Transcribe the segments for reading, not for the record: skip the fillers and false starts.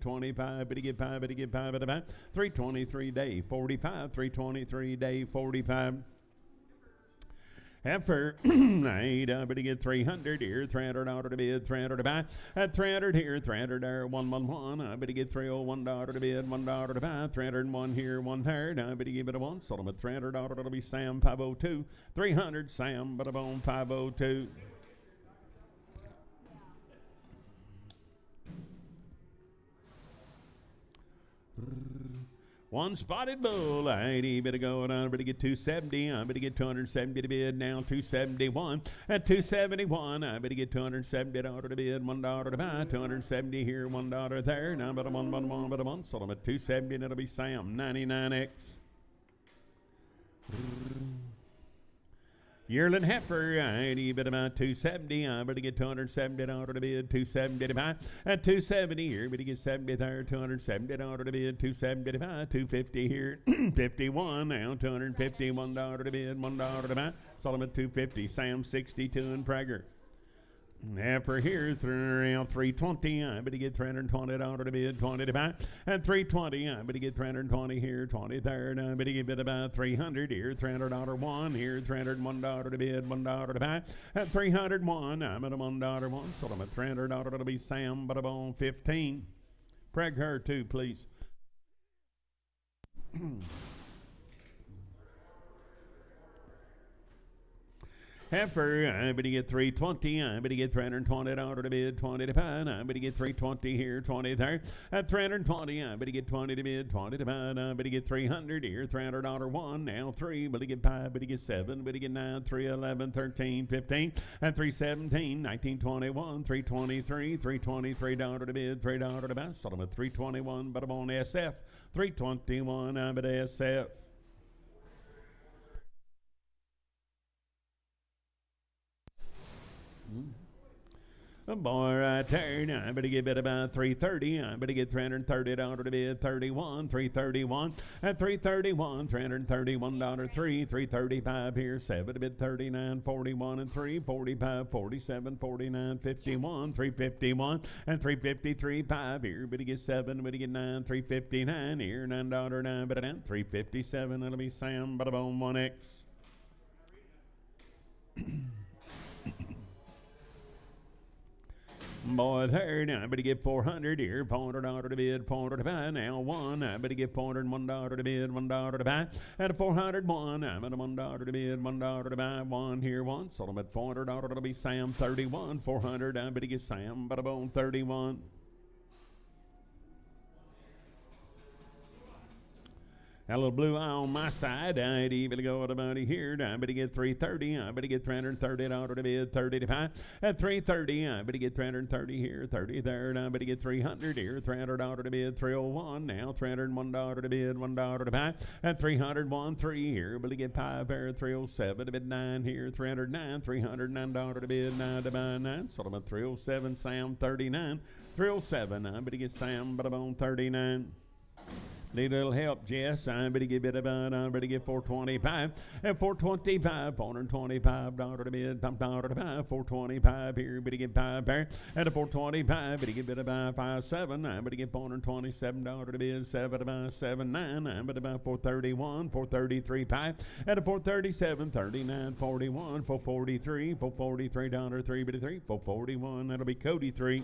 325, but he get 5, but he get 5 at about 323 day 45, 323 day 45. Heifer, but he get 300 here, 300 out of the bid, 300 to buy, at 300 here, 300 there, 111, but he get 301 out of the bid, $1 to buy, 301 here, 1 there, but he give it a 1, sold him at 300 out, it'll be Sam 502, 300 Sam, but a bone 502. One spotted bull, 80, better go down, better get 270, better get 270 to bid now, 271, at 271, better get 270 to order to bid, $1 to buy, 270 here, $1 there, now but a one, sold them at 270, and it'll be Sam, 99X. Yearling heifer, 80, but about 270. I better get 270 to order to bid, 270 to buy. At 270 here, better get 70 there, 270 to order to bid, 270 to buy, 250 here, 51 now, $251 to bid, $1 to buy. Sold them at 250. Sam 62 and Prager. Heifer here, around 320. I better get 320 to order to bid, 20 to buy. At 320, I better get 320 here, 20 there. I better get about 300 here, $300 one here, $301 to bid, $1 to buy. At 301, I'm at a $1 one. Sold them at $300. It'll be Sam, but I'm on 15. Preg her too, please. Heifer, I better get 320. I better get 320 to order to bid, 20 to buy. I better get 320 here, 20 there. At 320, I better get 20 to bid, 20 to buy. I better get 300 here, $300 one. Now 3, better get 5, better get 7, better get 9, 3, 11, 13, 15. At 317, 19, 21, 323, $323 to bid, $3 to buy. Sold them at 321, but I'm on SF. 321, I'm at SF. A boy right there, I better give it about 330. I better get $330 to bid, 31, 331. At 331, $331, 3, 335 here, 7 to bid, 39, 41 and 3, 45, 47, 49, 51, 351 and 353, 5 here. Better get 7, better get 9, 359 here, $9, 9, but down 357. It'll be Sam, but on 1X. Boy, there, now I better get 400 here, $400 to bid, $400 to buy. Now 1, I better get $401 to bid, $1 to buy. At a 401, I'm at a $1 to bid, $1 to buy. 1 here, 1, sold them at $400. It'll be Sam 31, 400. I better get Sam, but I'm on 31. Got a little blue eye on my side. I'd even go with about here. I better get 330. I better get $330 to bid, 30 to buy. At 330, I better get 330 here, 30 there. And I better get 300 here, $300 to bid, 301. Now $301 to bid, $1 to buy. At 301, 3 here. Better get 5 there, 307 to bid, 9 here, 309, $309 to bid, 9 to buy, 9. Sold them at 307. Sam 39, 307. I better get Sam, but I'm on 39. Need a little help, Jess. I better get about, I better get 425. At 425, $425 to bid, $5 to buy. 425 here, better get 5 there. At a 425, better get about 57. I better get $427 to bid, 7 to buy, 79. I better about 431, 433, 5. At a 437, 39, 41, 443, $443, 3, better 3, 441. That'll be Cody 3.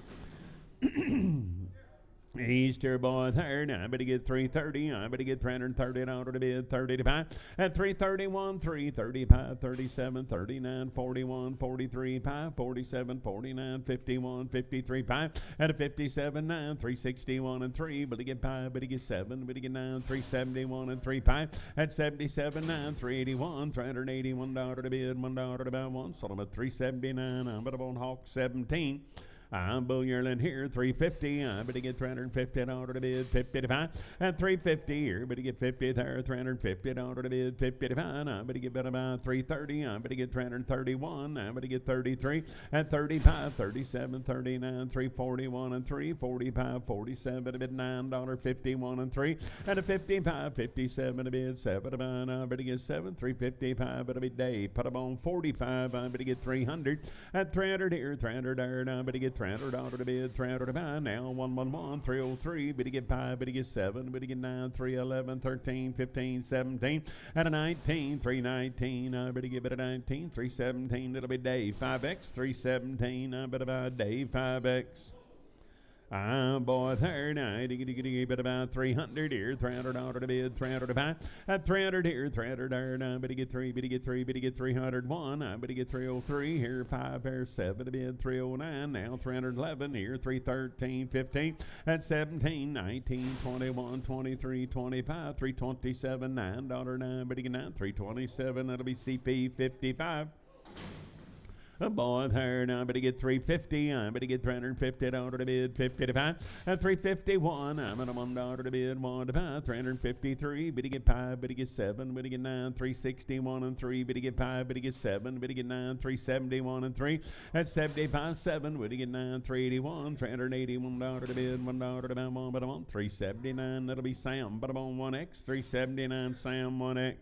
Easter boy there. Now I better get 330. I better get $330 to bid, 30 to buy. At 331, 335, 37, 39, 41, 43, 5, 47, 49, 51, 53, 5. At a 57, 9, 361 and 3. Better get 5, better get 7, better get 9, 371 and 3, 5. At 77, 9, 381, $381 to bid, $1 to buy, 1. Sold them at 379. I'm better on Hawk 17. I'm Bull Yearling here, 350. I better get $350 to bid, 50 to buy. At 350 here, better get 50 there, $350 to bid, 50 to buy. I better get about 330. I better get 331. I better get 33. At 35, 37, 39, 341 and 3, 45, 47 to bid, $9, 51 and 3. At a 55, 57 to bid, 7 to buy. I better get 7, 355. It'll be Midday. Put them on 45. I better get 300. At 300 here, 300 there. I better get $300 to bid, $300 to buy. Now 111, 303, bid to get 5, bid to get 7, bid to get 9, 311, 13, 15, 17, at a 19, 319, bid to get bid at 19, 317, it'll be Dave 5X, 317, bid to buy Dave 5X. Boy, third night, but about 300 here, $300 to bid, 300 to buy. At 300 here, 300 there, but to get 3, but to get 3, but to get 301, but to get 303 here, 5 there, 7 to bid, 309, now 311 here, 313, 15, at 17, 19, 21, 23, 25, 327, $9, but to get 9, 327, that'll be CP 55. Boy, there now, but to get 350, but to get $350 to bid, 50 to buy. At 351, I'm at $1 to bid, 1 to buy. 353, but to get 5, but to get 7, but to get 9, 361 and 3, but to get 5, but to get 7, but to get 9, 371 and 3. At 75, 7, but to get 9, 381, $381 to bid, $1 to buy, 1 but I'm on 379. That'll be Sam, but I'm on 1X, 379, Sam 1X.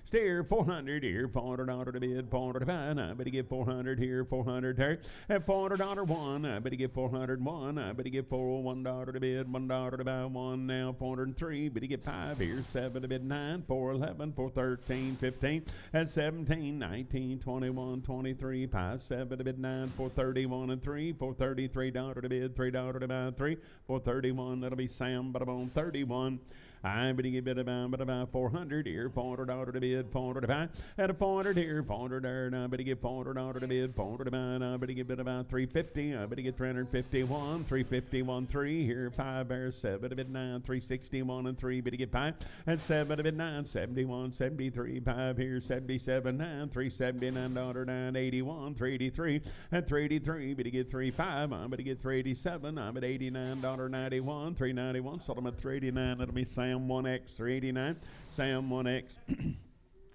Steer 400 here, $400 to bid, $400 to buy. I better get 400 here, 400 there. At $400 one, I better get 401. I better get $401 to bid, $1 to buy. 1 now, 403. Better get 5 here, 7 to bid, 9, 411, 413, 15. At 17, 19, 21, 23, 5, 7 to bid, 9, 431 and 3, $433 to bid, $3 to buy, 3, 431. That'll be Sam, but I'm on 31. I better get about 400 here, $400 to bid, $400 to buy. At a 400 here, 400 there, and I better get $400 to bid, $400 to buy. And I better get about 350. I better get 351, 351, 3 here, 5 there, 7 to bid, 9, 361 and 3. Better get 5 and 7 to bid, 9, 71, 73, 5 here, 77, 9, $379, 981, 383 and 383. Better get 35. I better get 387. I'm at $89, 91, 391. Sold them at 389. That'll be Sam 1X, 389, Sam 1X.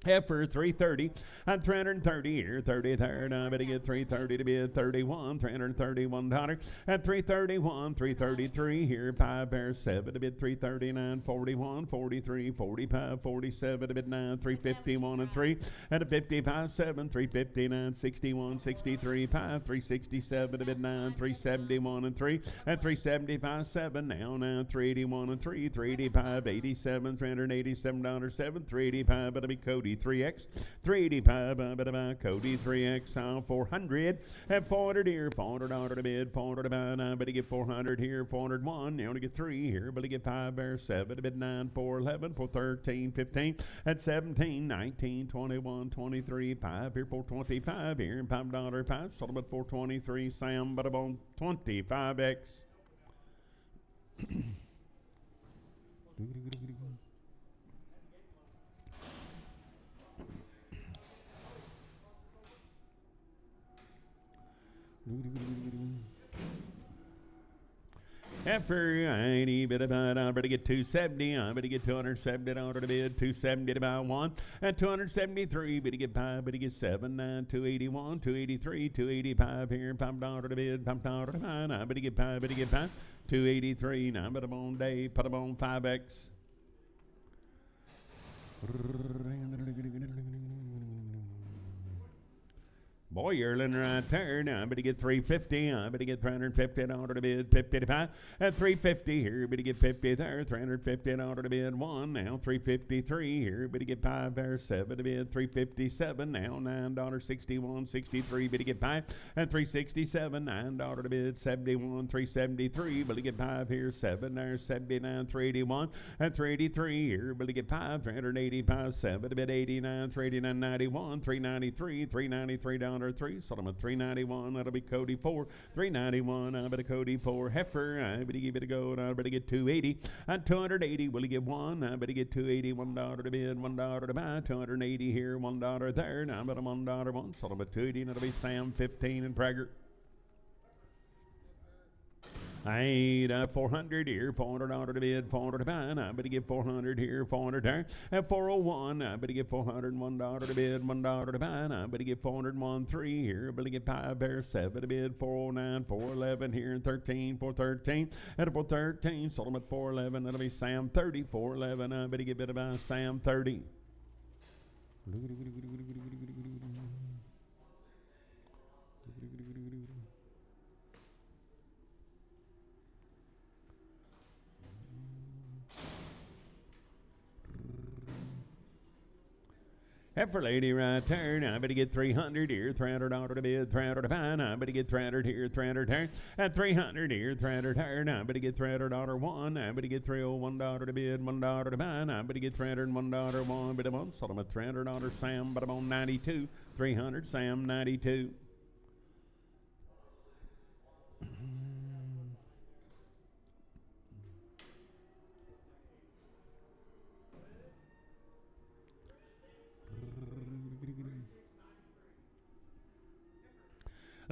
Heifer 330 at 330 here, 30 there. Now I better get 330 to bid, 31, $331 at 331, 333 here, 5 there, 7 to bid, 339, 41, 43, 45, 47 to bid, 9, 351 and 3 at a 55, 7, 359, 61, 63, 5, 367 to bid, 9, 371 and 3 at 375, 7 now, 381 and 3, 385, 87, $387, 7, 385, but it'll be Cody 3X, 385, Cody 3X, 400 at 400 here, $400 to bid, $400 to buy. Now better get 400 here, 401. Now to get 3 here, better get 5 there, 7 to bid, 9, 411, 413, 15 at 17, 19, 21, 23, 5 here, 425 here, $5, 5, sold them at 423, Sam, but I'm on 25X. After I better get 270, I better get $270 to bid, 270 to buy 1 at 273, better get 5, better get 7, 9, 281, 283, 285 here, $5 to bid, $5 to buy. I better get 5, 283. Now but I'm on Dave, put them on 5X. Boy, yearling right there. Now I better get 350. I better get $350 to bid, 50 to 5 at 350 here. Better get 50 there, $350 to bid 1 now, 353 here. Better get 5 there, 7 to bid, 357 now, $9.61, 63. Better get 5 at 367, $9 to bid, 71, 373. Better get 5 here, 7 there, 79, 381 at 383 here. Better get 5, 385, 7 to bid, 89, 389, 91, 393, $393. 3, sold them at 391. That'll be Cody 4, 391. I better Cody 4. Heifer, I better give it a go. I better get 280. At 280, will he get 1? I better get 280. $1 to bid, $1 to buy. 280 here, $1 there. Now I bet $1 one. Sold them at 280. That'll be Sam 15 and Prager. I ain't 400 here, $400 to bid, $400 to buy. I better get 400 here, 400 there. At 401, I better get $401 to bid, $1 to buy. I better get 401, 3 here. I better get 5 there, 7 to bid, 409, 411 here, 13, 413. At 413, sold them at 411. That'll be Sam 30, 411. I better get bid about Sam 30. Heifer lady right there. I better get 300 here. $300 to bid. $300 to buy. I better get 300 here. $300 there. At 300 here. $300 there. I better get $300 one. I better get $301 to bid. $1 to buy. I better get $301 one. But I'm on. Sold them at $300 Sam. But I'm on 92. 300 Sam 92.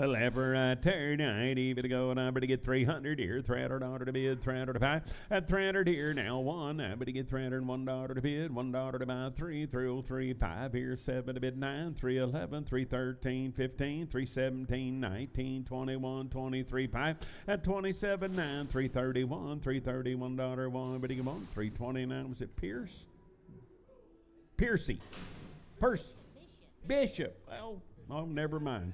A lever right there, now ain't even to go, and I better get 300 here, $300 to bid, $300 to buy. At 300 here, now one, I better get $301 to bid, $1 to buy, 303, 5 here, 7 to bid, 9, 311, 313, 15, 317, 19, 21, 23, 5. At 27, 9, 331, $331, one, better get one, 329, was it Pierce? Piercy. Bishop. Well, oh, never mind.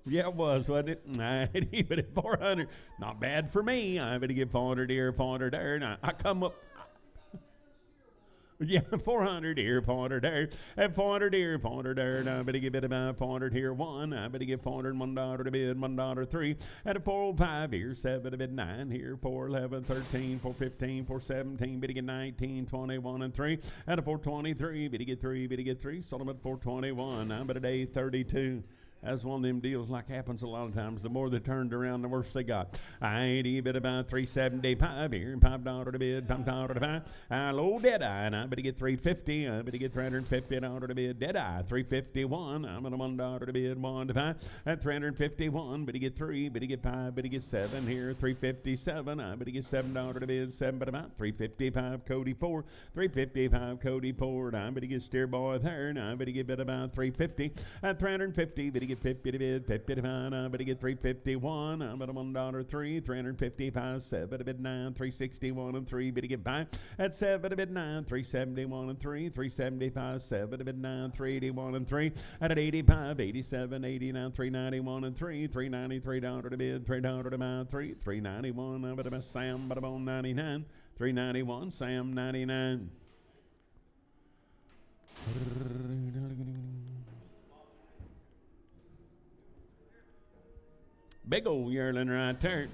Yeah, it was, wasn't it? I even at 400. Not bad for me. I better get 400 here, 400 there. And I come up. Yeah, 400 here, 400 there. At 400 here, 400 there. And I better give it about 400 here, one. I better get $401 to bid, $1 three. At a 405 here, 7 to bid, 9 here, 411, 13, 415, 417. Better get 19, 21, and 3. At a 423, better get 3, better get 3. Sold them at 421. I'm at a day 32. That's one of them deals like happens a lot of times. The more they turned around, the worse they got. I ain't even about 375 here. $5 to bid, $5 to buy. Low dead eye, and I better get 350. I better get $350 to bid. Dead eye, 351. I'm at a $1 to bid, 1 to buy. At 351, better get 3, better get 5, better get 7 here. 357. I better get $7 to bid, 7 to buy. 355 Cody 4. 355 Cody 4. I better get steer boy there, and I better get bid about 350. At 350, better get 50 to bid, 50 to buy. I better get 351. I'm at a $1 3, 355, 7 to bid 9, 361 and 3, better get by. At 7 to bid 9, 371 and 3, 375, 7 to bid 9, 381 and 3. At 85, 87, 89, 391 and 3, $393 to bid, $3 to buy, 3, 391. I'm at a Sam, but I'm on 99, 391, Sam 99. Big old yearling right there.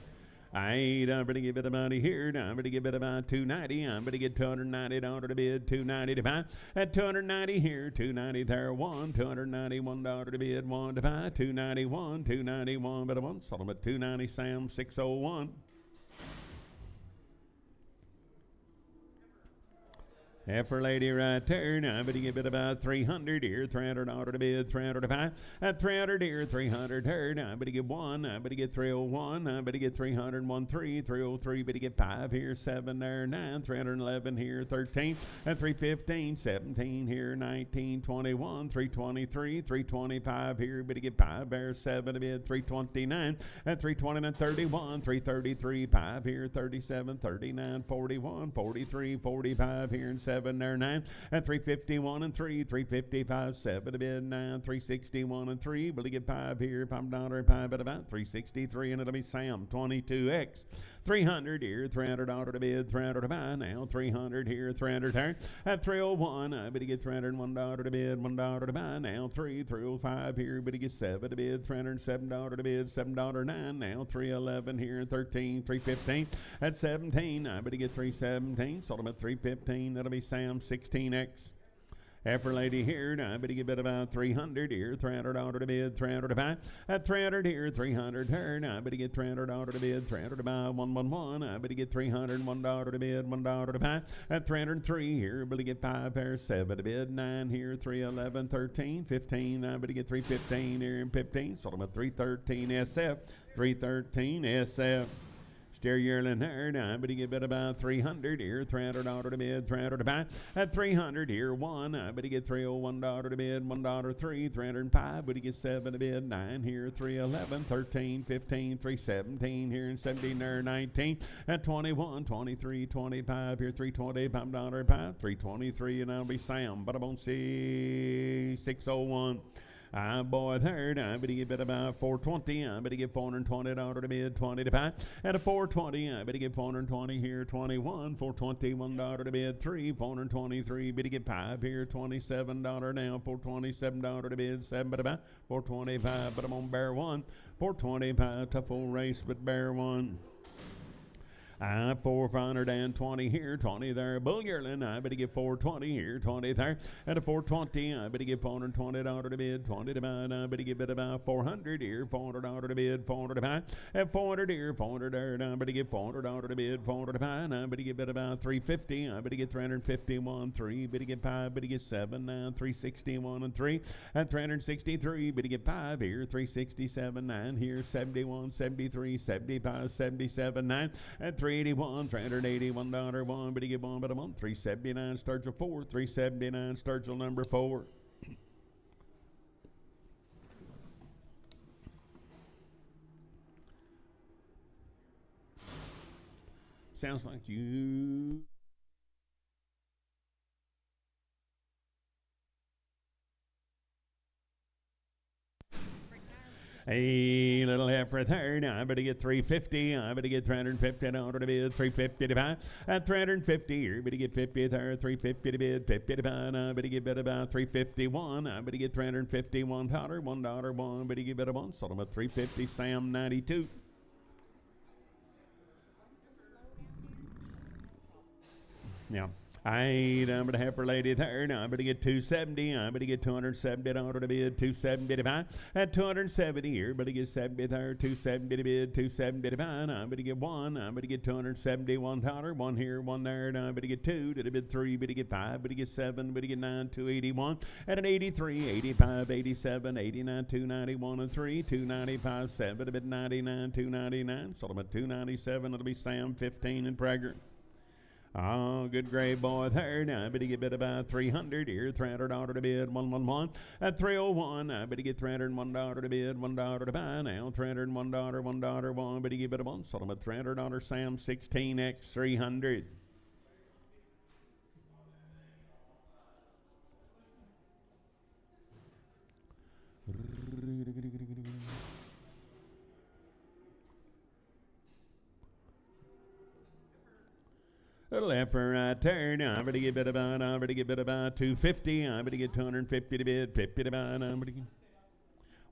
I'm going to give it about here. I'm going to give it about 290. I'm going to get $290 to bid, 290 to buy. At 290 here, 290 there, one, $291 to bid, 1 to buy, 291, 291, but I want sold them at 290, Sam 601. Heifer lady right there. Now I'm going to give it about 300 here. $300 to bid, 300 to buy. At 300 here, 300 here. Now I'm going to get 1. I'm going to get 301. I'm going to get 301, 3, 303. But to get 5 here, 7 there, 9, 311 here, 13. At 315, 17 here, 19, 21, 323, 325 here. But to get 5 there, 7 to bid, 329. At 329, 31, 333, 5 here, 37, 39, 41, 43, 45 here, and 7 there, 9. At 351 and 3, 355, 7 to bid, 9, 361 and 3. But to get 5 here, $5 5 at about 363, and it'll be Sam 22X. 300 here, $300 to bid, 300 to buy. Now 300 here, 300 there. At 301, I better get $301 to bid, $1 to buy. Now 305 here, but to get 7 to bid, $307 to bid, $7.09. Now 311 here, 13, 315. At 17, I better get 317. Sold them at 315. That'll be Sam 16X. Heifer lady here, I better give it about 300 here, $300 to bid, 300 to buy. At 300 here, 300 here, I better get $300 to bid, 300 to buy, 111. I better get $301 to bid, $1 to buy. At 303 here, better get 5 here, 7 to bid, 9 here, 311, 13, 15. I better get 315 here and 15. Sold them at 313 SF, 313 SF. Steer yearling there. Now I'm going to give it about 300 here, $300 to bid, 300 to buy. At 300 here, 1. I'm going to get $301 to bid, $1 3, 305. But to get 7 to bid, 9 here, 311, 13, 15, 317 here, and 17 there, 19. At 21, 23, 25 here, $320, $5 5, 323, and I'll be Sam. But I won't see 601. Boy, third, I better get about 420. I better get $420 to bid, 20 to buy. At a 420, I better get 420 here, 21, $421 to bid, 3, 423, better get 5 here, $27 now, $427 to bid, 7 to buy, 425, but I'm on bear 1, 425, tough old race, but bear 1. 420 here, 20 there. Bull yearling, I better get 420 here, 20 there. At a 420, I better get $420 to bid, 20 to buy. I better get bid about 400 here, $400 to bid, 400 to buy. At 400 here, 400 there. I better get $400 to bid, 400 to buy. I better get bid about 350. I better get 351, 3. Better get 5, better get 7, 361 and 3. At 363, better get 5 here, 367, 9 here, 71, 73, 75, 77, 9. At 381, $381, 1, but you get 1, but I'm on 379, Sturgill 4, 379, Sturgill number 4. Sounds like you. A little heifer third, I better get 350, I better get $350 to bid, 350 to buy. At 350 here, better get 50 there, 350 to bid, 50 to buy. I better get bid about 351, I better get $351, $1, 1, better get bid a 1, sold them at 350, Sam 92. Yeah. I'm going to have her lady there. Now, I better get 270. I better get $270 to bid, 270 to buy. At 270 here, better get 70 there, 270 to bid, 270 to buy. Now, I better get 1. I better get $271. 1 here, 1 there. Now, I better get 2. Did I bid 3? Better get 5. Better get 7. Better get 9. 281. At an 83, 85, 87, 89, 291 and 3. 295, 7. A bid 99, 299. Sold them at 297. It'll be Sam 15 and Prager. Oh, good gray boy there. Now I better get bid about 300 here, $300 to bid, 111. At 301, I better get $301 to bid, $1 to buy. Now $301, $1, 1. Better get bid a 1. Sold them at $300. Sam 16X 300. Little heifer right there. Now I better get bid about 250. I better get 250 to bid, 50 to buy.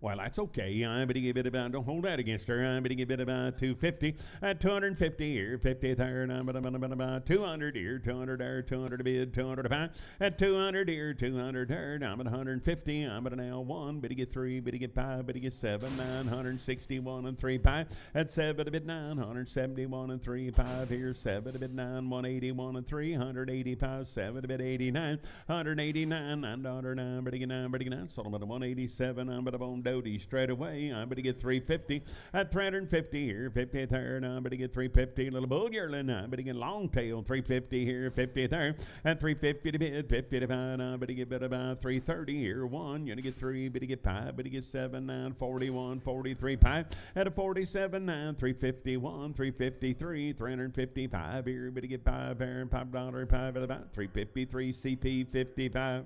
Well, that's okay. I better get bid about, don't hold that against her. I better get bid about 250. At 250 here, 50 there. And I'm about 200 here, 200 there, 200 to bid, 200 to buy. At 200 here, 200 there. I'm at 150. I'm at an L1. Better get 3, better get 5, better get 7, 961 and 3, 5. At 7 to bid 9, 171 and 3, 5 here, 7 to bid 9, 181 and 3, 185, 7 to bid 89, 189, $9, better get 9, better get 9. Sold them at 187. I'm at a bone Doty straight away. I'm going to get 350. At 350 here, 50 there. I'm going to get 350. Little bull yearling. I'm going to get long tail. 350 here, 50 there. At 350 to bid, 50 to buy. I'm going to get bid about 330 here. 1. You're going to get 3. But to get 5. But to get 7, 9, 41, 43, 5. At a 47, 9, 351, 353, 355 here. But to get 5 there and $5, 5 at about 353 CP 55.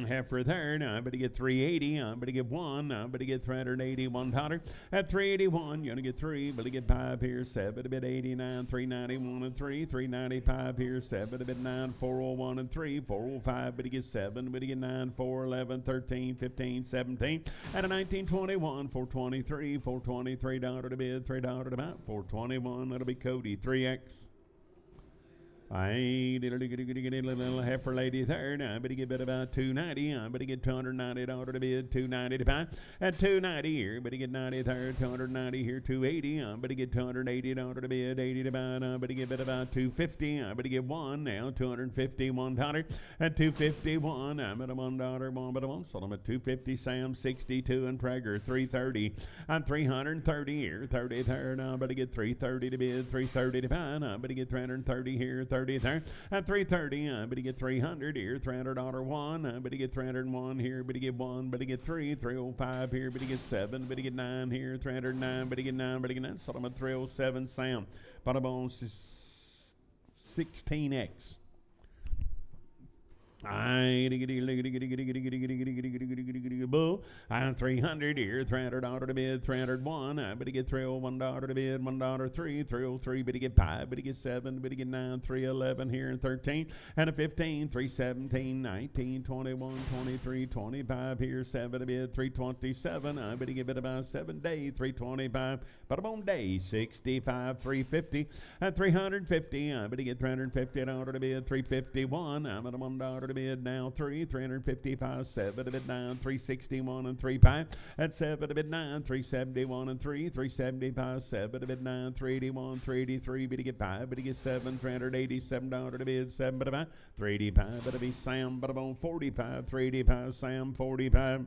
Heifer there. Now I better get 380. I better get 1. I better get $381. At 381, you're gonna get 3. Better get 5 here. 7 a bit 89. 391 and 3. 395 here. 7 a bit 9. 401 and 3. 405. Better get 7. Better get 9. 411. 13. 15. 17. At a 1921. 423. 423 dollar to bid. $3 to buy. 421. That'll be Cody 3X. I did a little heifer lady there. Now I better get bid about 290. I better get $290 to bid, 290 to buy. At 290 here, better get 90 there, 290 here, 280. I better get $280 to bid, 80 to buy. I better get bid about 250. I better get 1 now, $251. At 251, I'm at a $1, 1 but a 1. Sold them at 250. Sam 62 and Prager 330. I'm 330 here, 30 there. Now I better get 330 to bid, 330 to buy. I better get 330 here, 30 there. At 330, I better get 300 here, $300 1. I better get 301 here, better get 1, better get 3, 305 here, better get 7, better get 9 here, 309, better get 9, better get 9. Sold them at 307, Sam. Bada bones 16X. Bull. 300 here, 300 dollar to bid, 301. I better get 301 dollar to bid, $1 3, 303. Better get 5, better get 7, better get 9, 311 here and 13 and a 15, 317, 19, 21, 23, 25 here, 7 to bid, 327. I better give it about 7 days, 325. But I'm on day 65, 350 at 350. I better get 350 dollar to bid, 351. I'm at $1 to bid now 355, 7 to bid 9, 361 and 3 5 at 7 to bid 9, 371 and 3, 375, 7 to bid 9, 381, 383, bid to get 5, bid to get 7, $387 to bid 7 but about 385, but to be Sam but about 45, 385, Sam 45.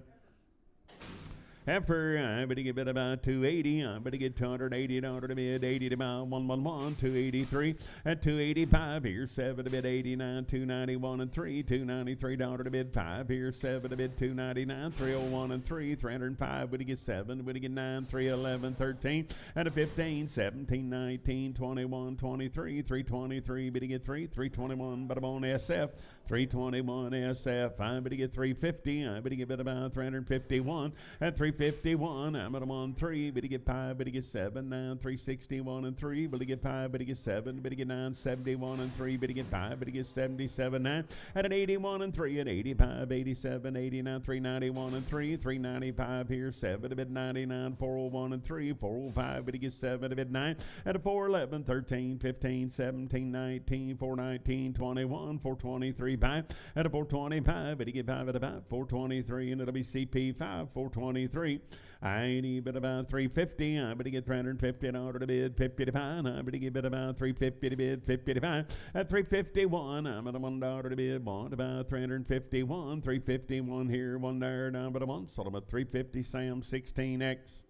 Heifer, I better get about 280. I better get $280 to bid, 80 to about 111, 283 at 285 here, 7 to bid 89, 291 and 3, $293 to bid 5 here, 7 to bid 299, 301 and 3, 305. Better get 7, better get 9, 311, 13 and a 15, 17, 19, 21, 23, 323. Better get 3, 321. But I'm on SF, 321 SF. I better get 350. I better get about 351 at 351. I'm at 1 3. Better get 5. Better get 7. 9 361 and 3. Better get 5. Better get 7. Better get 9 71 and 3. Better get 5. Better get 77 9 at an 81 and 3 at 85 87 89 391 and 3 395 here 7 to bid 99 401 and 3 405. Better get 7 to bid 9 at a 411 13 15 17 19 419 21 423 5 at a 425. Better get 5 at about 423 and it'll be CP 5 423. I need bid about 350. I better get 350 in order to bid 50 to 5. I better get bid about 350 to bid 50 to 5 at 351. I'm at a $1 to bid. Bought about 351. 351 here, 1 there. Down but a 1. Sold them at 350. Sam 16X.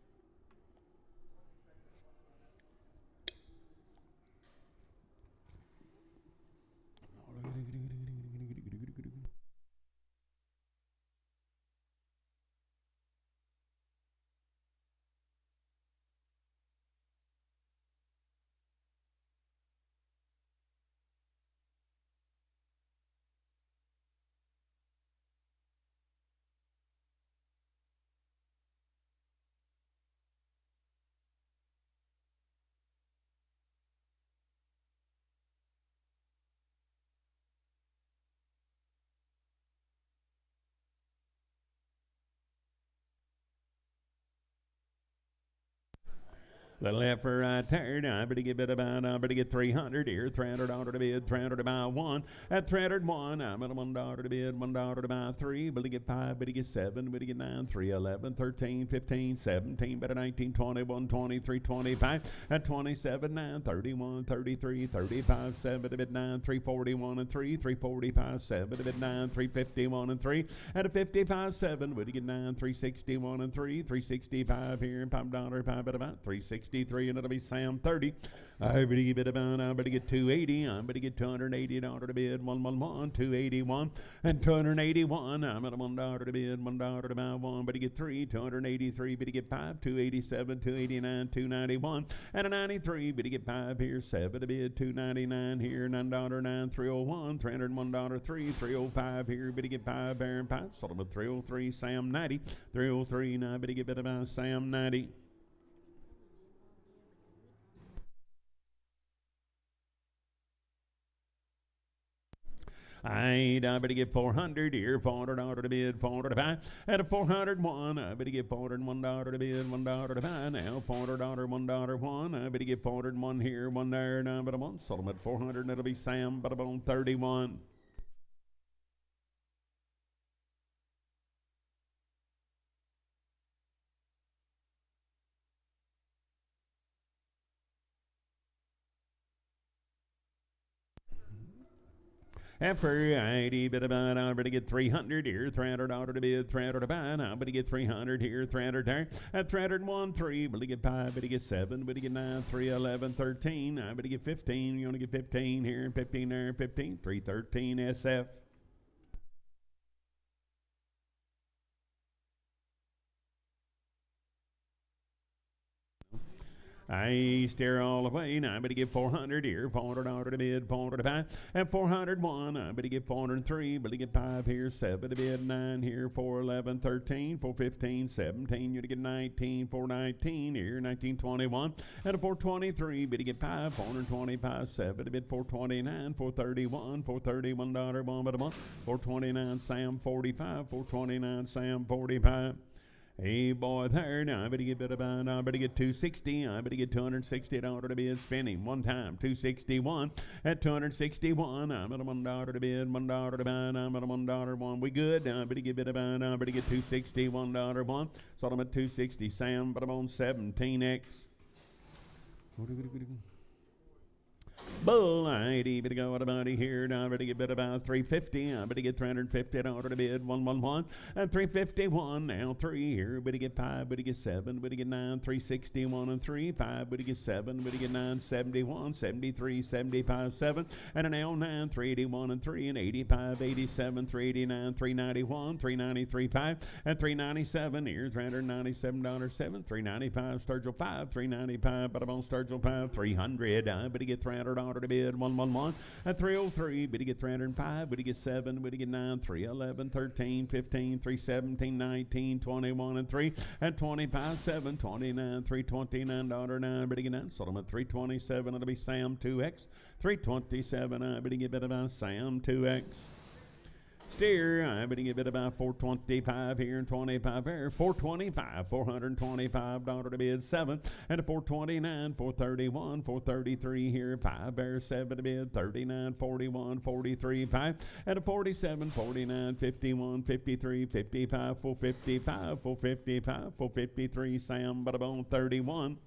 Little heifer right there. I better get bid about, I better get 300 here. $300 to bid, 300 about 1. At 301, I'm at $1 to bid, $1 to buy 3. Better get 5, better get 7, better get 9, 311, 13, 15, 17, better 19, 21, 23, 25. At 27, 9, 31, 33, 35, 7 to bid 9, 341 and 3, 345, 7 to bid 9, 351 and 3. At a 55, 7, better get 9, 361 and 3, 365 here, $5, 5 at about 360. And it'll be Sam 30. I better get about, I better get 280. I better get $280 to bid, 111, 281 and 281. I'm at a $1 to bid, $1 to buy 1. Better get 3, 283. Better get 5, 287, 289, 291 and a 93. Better get 5 here, 7 to bid, 299 here, $9, 9, 301, $301, 3, 305 here. Better get 5 there and 5. Sold them at 303. Sam 90, 303. Now I better get about Sam 90. I better get 400 here, $400 to bid, 400 to buy. At a 401, I better get $401 to bid, $1 to buy. Now $400, $1, 1. I better get 401 here, 1 there. Now but a month. Sold them at 400, and it'll be Sam, but I'm on 31. After I bid about, I better get 300 here, $300 to bid, 300 to buy. Now I better get 300 here, 300 there. At 301, 3, better get 5, better get 7, better get 9, 311, 13. I better get 15. You want to get 15 here, 15 there, 15, 313 SF. I steer all the way. Now I better get 400 here. 400 to bid. 405 and 401. I better get 403. Better get 5 here. 7 to bid. 9 here. 411. 13. 415. 17. You to get 19. 419 here. 1921 and a 423. Better get 5. 425. 7 to bid. 429. 431. $431 one but a month. 429 Sam 45. 429 Sam 45. Hey boy there, now I better get better about, I better get 260, I better get $260 to bid spending one time, 261 at 261, I'm at a $1 to bid, $1 to buy, I'm at a $1 one, we good, I better get better about, I better get $261 one, so I'm at 260, Sam, but I'm on 17X. Bull, I better go out about here. Now I better get bid about 350. I better get $350 to bid 111 and 351. Now 3 here. Better get 5. Better get 7. Better get 9. 361 and 3. 5. Better get 7. Better get 9. 71, 73, 75, 7. And an L 9. 381 and 3 and 85, 87, 389, 391, 393, 5 and 397. Here $397 7. 395 Sturgill 5. 395. But I'm on Sturgill 5. 300. I better get $300 to bid 111 at 303. Better get 305. Better get 7. Better get 9. 311, 13, 15, 317, 19, 21 and 3 and 25, 7, 29, $329 9. Better get 9. Sold them at 327. It'll be Sam 2X. 327. I better get bid about Sam 2X. Steer, I better get bid about 425 here and 25 there. 425, $425 to bid 7 and a 429, 431, 433 here. 5 there, 7 to bid 39, 41, 43, 5 and a 47, 49, 51, 53, 55, 455, 455, 453. Sam, but I'm on 31.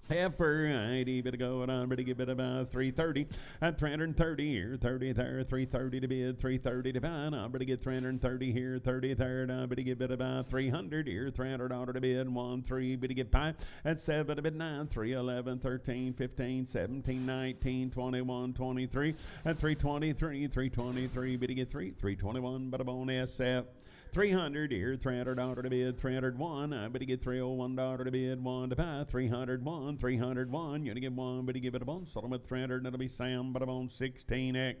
Heifer, I better go and I better get bid about 330 at 330 here, 30 there, 330 to bid, 330 to buy. I better get 330 here, 30 there, and I better get bid about 300 here, $300 to bid, 1, 3, better get 5 at 7 to bid 9, 3, 11, 13, 15, 17, 19, 21, 23 at 323, 323, better get 3, 321, but I'm on SF. 300 here, $300 to bid, 301. I better get $301 to bid, 1 to buy, 301, 301. You to get 1, but you give it a one. Sold them at 300, and it'll be Sam, but I'm on 16X.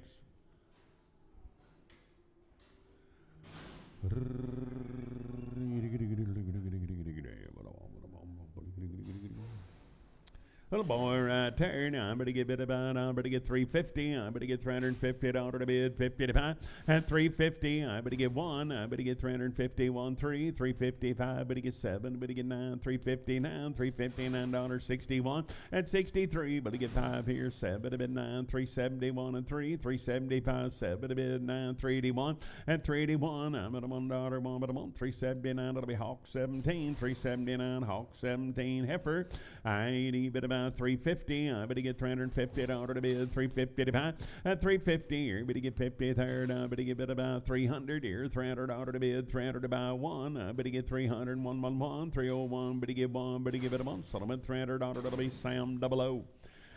Little boy right there, now I better get bid about, I better get 350, I better get $350 to bid, 50 to buy, at 350, I better get 1, I better get 350, 1, 3, 355, better get 7, better get 9, 359, $359, 61, at 63, better get 5 here, 7 to bid 9, 371 and 3, 375, 7 to bid 9, 381, at 381, I'm at a $1, 1 but I'm on 379, it'll be Hawk 17, 379, Hawk 17, Heifer, I bid about 350. I better get $350 to bid, 350 to buy at 350 here. Better get 50 third. I better get bid about 300 here, $300 to bid, 300 to buy 1. I better get 300, 111, 301. Better get 1. Better give it a 1. Sold them at $300. That'll be Sam 00.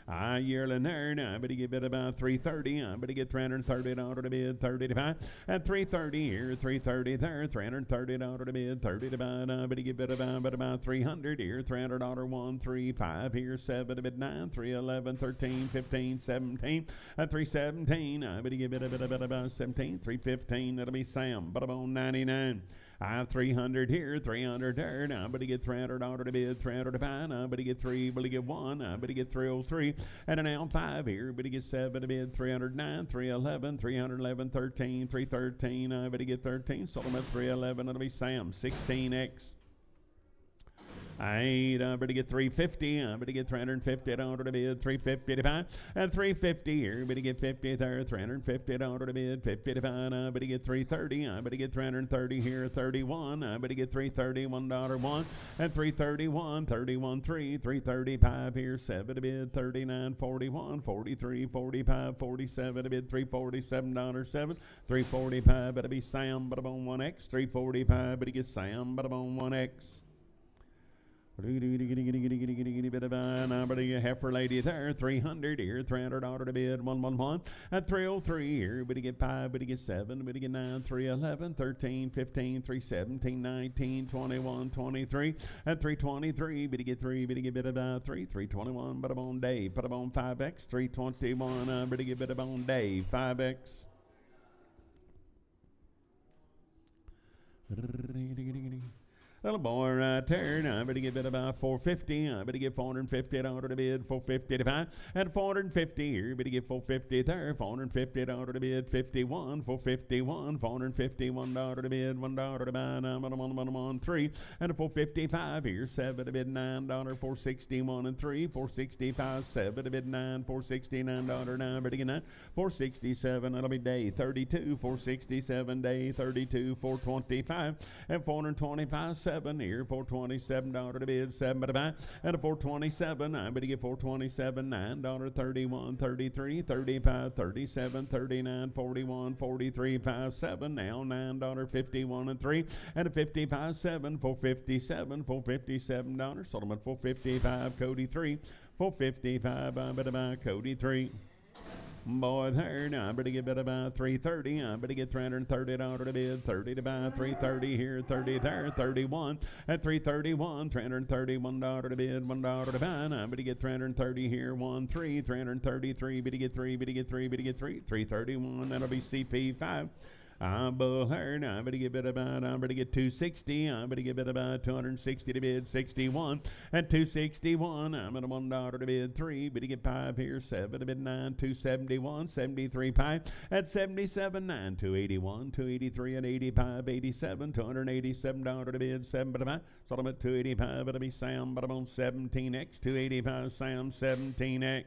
I yearly nerd, I better get bid about 330. I better get $330 to bid, 30 to buy at 330 here, 330 there, $330 to bid, 30 to buy. I better get bid about 300 here, $300 1, 3, 5 here, 7 to bid 9, 3, 11, 13, 15, 17 at 317. I better get bid about 17, 315. That'll be Sam, but I'm on 99. I have 300 here, 300 there. Now I better get $300 to bid, 300 to buy. Now I better get 3, better get 1. I better get 303 and an L5 here. Better get 7 to bid, 309, 311, 311, 13, 313. I better get 13. Sold them at 311. It'll be Sam 16X. I better get 350. I better get $350 to bid, 350 to buy, and 350 here. Better get 50 there, $350 to bid, 50 to buy. I better get 330. I better get 330 here, 31. I better get 330, $1 1, and 331, 31 3, 335 here, 7 to bid, 39, 41, 43, 45, 47 to bid, $347 7, 345. Better be Sam, but I'm on 1X, 345. Better get Sam, but I'm on 1X. Heifer lady there, 300 here, 300 order to bid, 111. At 303 here, but get 5, but get 7, but get 9, 311, 13, 15, 317, 19, 21, 23. At 323, but get 3, but get bid about 3, 321, but on day, put them on 5X, 321, but get bid on day, 5X. Little boy right there, I better get bid about 450. I better get 450 at order to bid, 450 to buy. At 450 here, better get 450 there, 450 at order to bid, 51, 451, 451 order to bid, $1 to buy, now I'm on 3. And a 455 here, 7 to bid, $9, 461 and 3, 465, 7 to bid, 9, 469 now, better get 9, 467, that'll be day 32, 467 day 32, 425, and 425, 7 here, $427 to bid, 7 to buy, and a 427. I better get 427, $9, 31, 33, 35, 37, 39, 41, 43, 5, 7. Now $9, 51 and 3, and a 55, 7, $457, $457. Sold them at 455. Cody 3, 455. I better buy Cody 3. Boy, there, now I better get bid about 330. I better get $330 to bid, 30 to buy, 330 here, 30 there, 31. At 331, $331 to bid, $1 to buy. I better get 330 here, 1, 3, 333, better get 3, better get 3, better get 3, 331. That'll be CP5. I'm here. I better get bid about, I better get 260. I better get bid about 260 to bid, 61. At 261, I'm at a $1 to bid, 3. Better get 5 here, 7 to bid, 9, 271, 73, 5. At 77, 9, 281, 283 and 85, 87, $287 to bid, 7 to buy. Sold them at 285. It'll be Sam, but I'm on 17X, 285, Sam, 17X.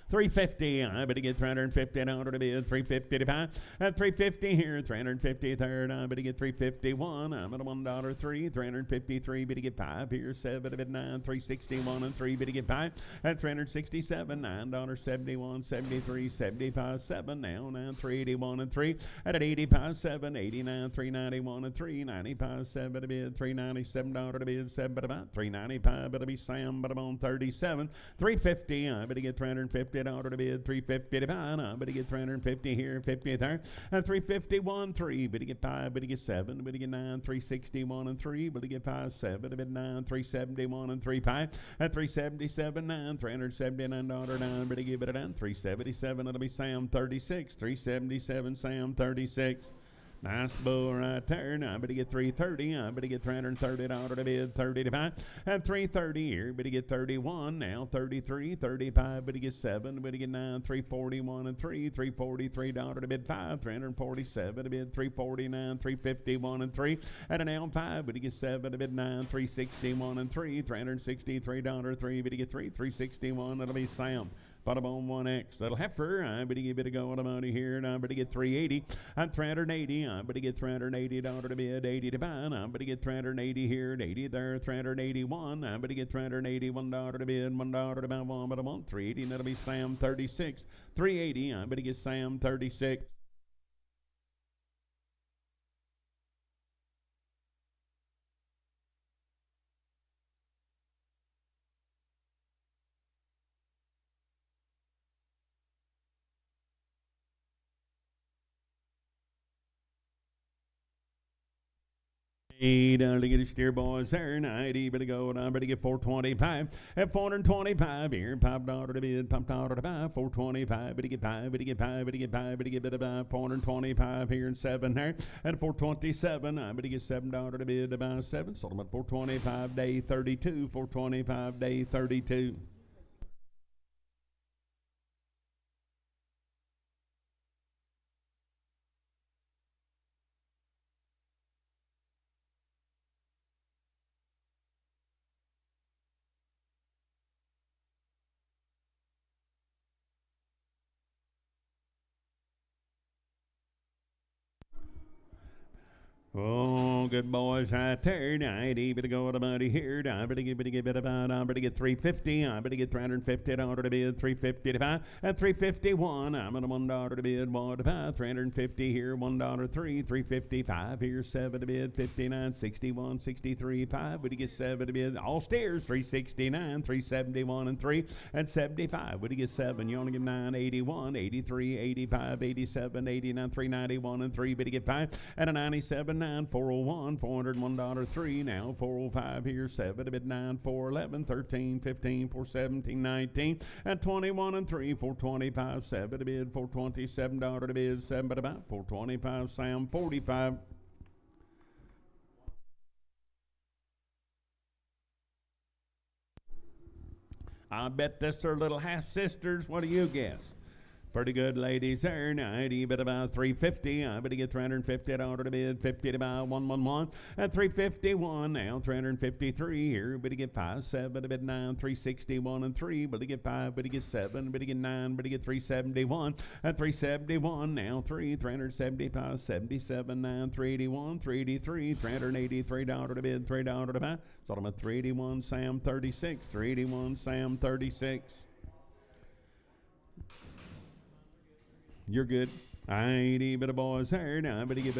$350. I better get $350 to bid, $350 to buy. At $350 here, $350 third. I better get $351. I'm at a $1 3, $353. Better get 5 here, 7 to bid, 9, $361 and 3. Better get 5 at $367. $9, 71, 73, 75, 7. Now $9, $381 and 3. At 85, 7, 89, $391 and 3. 95, 7 to bid, $397 to bid, 7 to buy. $395. It'll be Sam, but I'm on 37. $350. I better get $350 to bid, $350 to buy. I better get $350 here, 50 there. And $351, 3. Better get 5, better get 7, better get 9, $361 and 3. Better get 5, 7, to bid 9, $371 and 3, 5. At $377, 9, $379, 9. Better give it a down. $377. It'll be Sam 36. $377, Sam 36. Nice bull right there. Now I better get $330. I better get $330 to bid, 30 to buy. At $330 here, better get 31. Now 33, 35. Better get 7. Better get 9, $341 and 3. $343 to bid 5. $347 to bid, $349, $351 and 3. At an L5, better get 7 to bid 9, $361 and 3. $363 3. Better get 3, $361. That'll be Sam. Bottom on 1X. Little heifer. I better give it a go on the money here. And I better get 380. I'm 380. I better get $380 to bid, 80 to buy. I better get 380 here, 80 there, 381. I better get $381 to bid, $1 to buy, 1 but I want 380. And that'll be Sam 36. 380. I better get Sam 36. $8 to get a steer, boys. There, 90. Better go. And I better get 425. At 425 here. $5 to bid, $5 to buy. 425. Better get 5. Better get 5. Better get 5. Better get better buy. 425 here and 7 there. At 427. I better get $7 to bid to buy 7. Sold them at 425 day 32. 425 day 32. all good boys right there. I better go to buddy here. I better get about. I better get 350. I better get 350. Order to bid 350 to buy at 351. I'm at $1 to bid. One to buy 350 here. $1 3. 355 here. 7 to bid 59. 61. 63 5. Would you get 7 to bid? All stairs 369. 371 and 3 and 75. Would you get 7? You only get 9. 81. 83. 85. 87. 89. 391 and 3. Would you get 5 at a 97. 9. 401. $401 3. Now 405 here. 7 to bid 9. 411. 13. 15. 417. 19 and 21 and 3. 425. 7 to bid. $427 to bid. 7 but about 425. Sam 45. I bet this are little half sisters. What do you guess? Pretty good ladies there. 90, but about 350. I better get 350 at order to bid. 50 to about 111 at 351. Now 353 here. Better get 5, 7 to bid 9, 361 and 3. Better get 5, better get 7, better get 9, better get 371 at 371. Now 3, 375, 77, 9, 381, 383, $383 to bid, $3 to buy. So I'm at 381, Sam 36, 381, Sam 36. You're good. I ain't even a boy's hair. Now I better get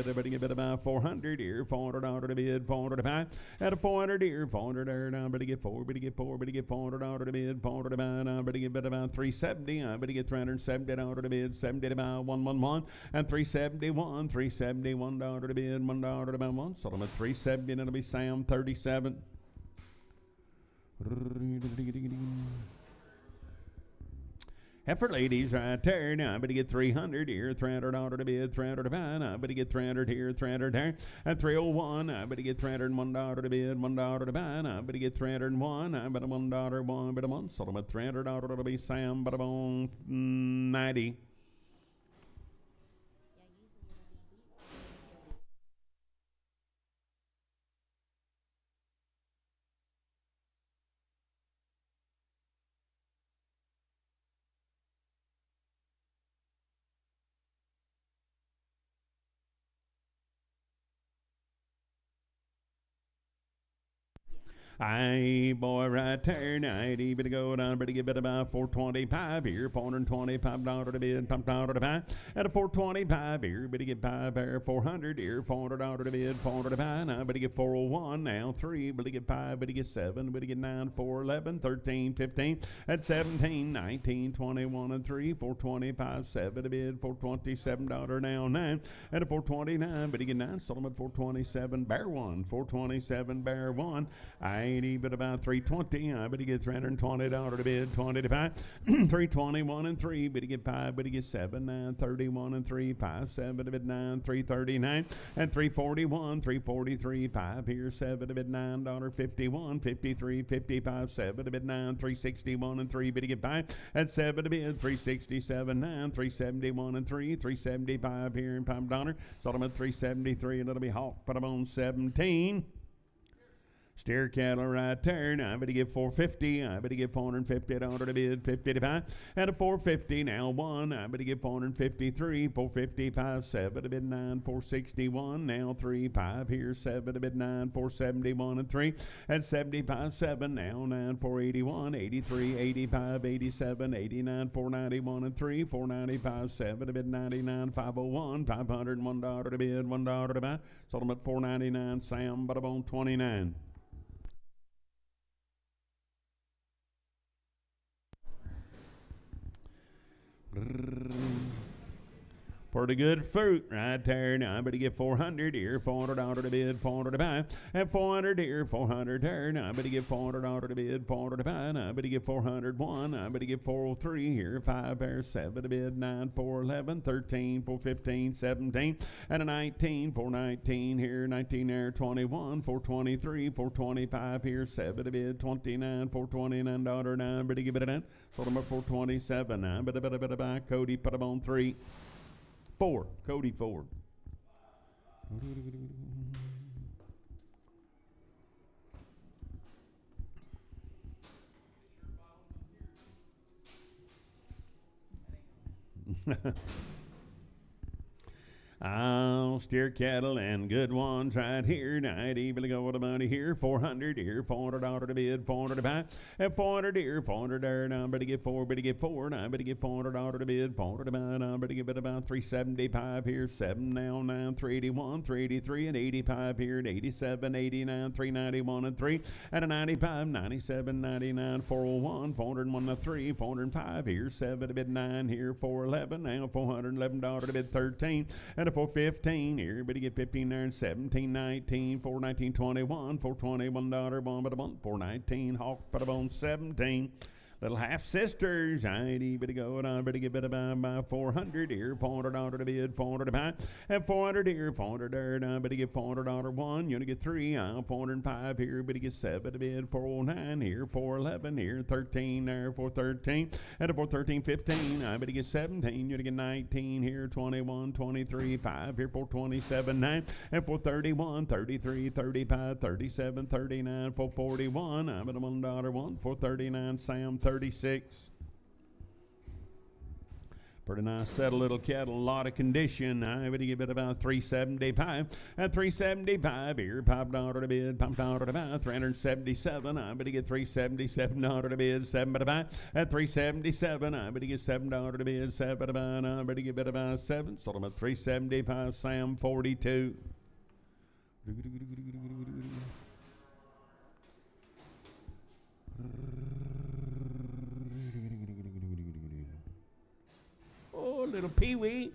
about 400 here. $400 to bid, 400 to buy. At a 400 here, 400 there. Now I better get 4, better get $400 to bid, 400 to buy. Now I better get about 370. I better get $370 to bid, 70 to buy, 111. And 371, $371 to bid, $1 to buy, 1. So I'm at 370 and it'll be Sam 37. Heifer ladies right there. Now I better get 300 here, $300 to bid, 300 to buy. Now I better get 300 here, 300 there. At 301, I better get $301 to bid, $1 to buy. Now I better get 301. I better $1, 1, better 1. So I'm at $300 to be Sam, but I'm on 90. Aye, boy, right there, 90, better go down, better get about 425 here, $425 to bid, $5 to buy. At a 425 here, better get 5 there, 400 here, $400 to bid, 400 to buy. Now, better get 401, now 3, better get 5, better get 7, better get 9, 4, 11, 13, 15, at 17, 19, 21, and 3, 425, 7 to bid, $427 now, 9. At a 429, better get 9, sold them at 427, bear 1, 427, bear 1. I ain't even about 320. I better get $320 to bid, 20 to buy. 321 and 3. Better get 5. Better get 7. 9, 31 and 3. 5, 7 to bid 9. 339 and 341. 343. 5 here. 7 to bid $9. 51. 53. 55. 7 to bid 9. 361 and 3. Better get 5 at 7 to bid. 367. 9. 371 and 3. 375 here and $5. Sold them at 373 and it'll be Hawk. Put them on 17. Steer cattle right there. Now I better get 450. I better get 450 at order to bid, 50 to buy. At a 450 now 1. I better get 453. 455, 7 to bid 9. 461 now 3. 5 here, 7 to bid 9. 471 and 3. At 75, 7 now 9. 481, 83, 85, 87, 89. 491 and 3. 495, 7 to bid 99. 501, $501 to bid, $1 to buy. Sold them at 499. Sam, but I'm on 29. Pretty good fruit right there. Now I better get 400 here, $400 to bid, 400 to buy. At 400 here, 400 there. Now I better get $400 to bid, 400 to buy. Now I better get 401. I better get 403 here, 5 there, 7 to bid, 9, 411, 13, 415, 17, and a 19, 419 here, 19 there, 21, 423, 425 here, 7 to bid, 29, $429. Now I better give it a 9. Sold them at 427. Now I better buy. Cody put them on 3. 4. Cody 4. I'll steer cattle and good ones right here. Night evil go to money here. 400 here, $400 to bid, 400 to buy. At 400 here, 400 there. Now better get four, better get four. Now better get $400 to bid, 400 to buy. Now better get about 375 here, 7 now, 9, 381, 383, and 85 here, and 87, 89, 391, and 3, and a 95, 97, 99, 401, 401 to 3, 405 here, 7 to bid 9 here, 411, now $411 to bid 13, and a 415 here, better get 15 there, and 17, 19, 419, 21, $421, one but a month, 419, hawk but a bone 17. Little half sisters, I better go and I better get better by 400 here, $400 to bid, 400 to buy, and 400 here, 400 there, and I better get $400 one, you only get 3, 405 here, better get 7 to bid, 409 here, 411 here, 13 there, 413, and a 413, 15, I better get 17, you only get 19 here, 21, 23, 5 here, 427, 9, and 431, 33, 35, 37, 39, 441, I better $1 one, 439, Sam 36. Pretty nice set of little cattle, a lot of condition. I would give it about 375. At 375 here, $5 to bid, $5 to buy, 377. I would get $377 to bid, 7 to buy. At 377, I would get $7 to bid, 7 to buy. I would give it about 7. Sold them at 375. Sam 42. Oh, little peewee.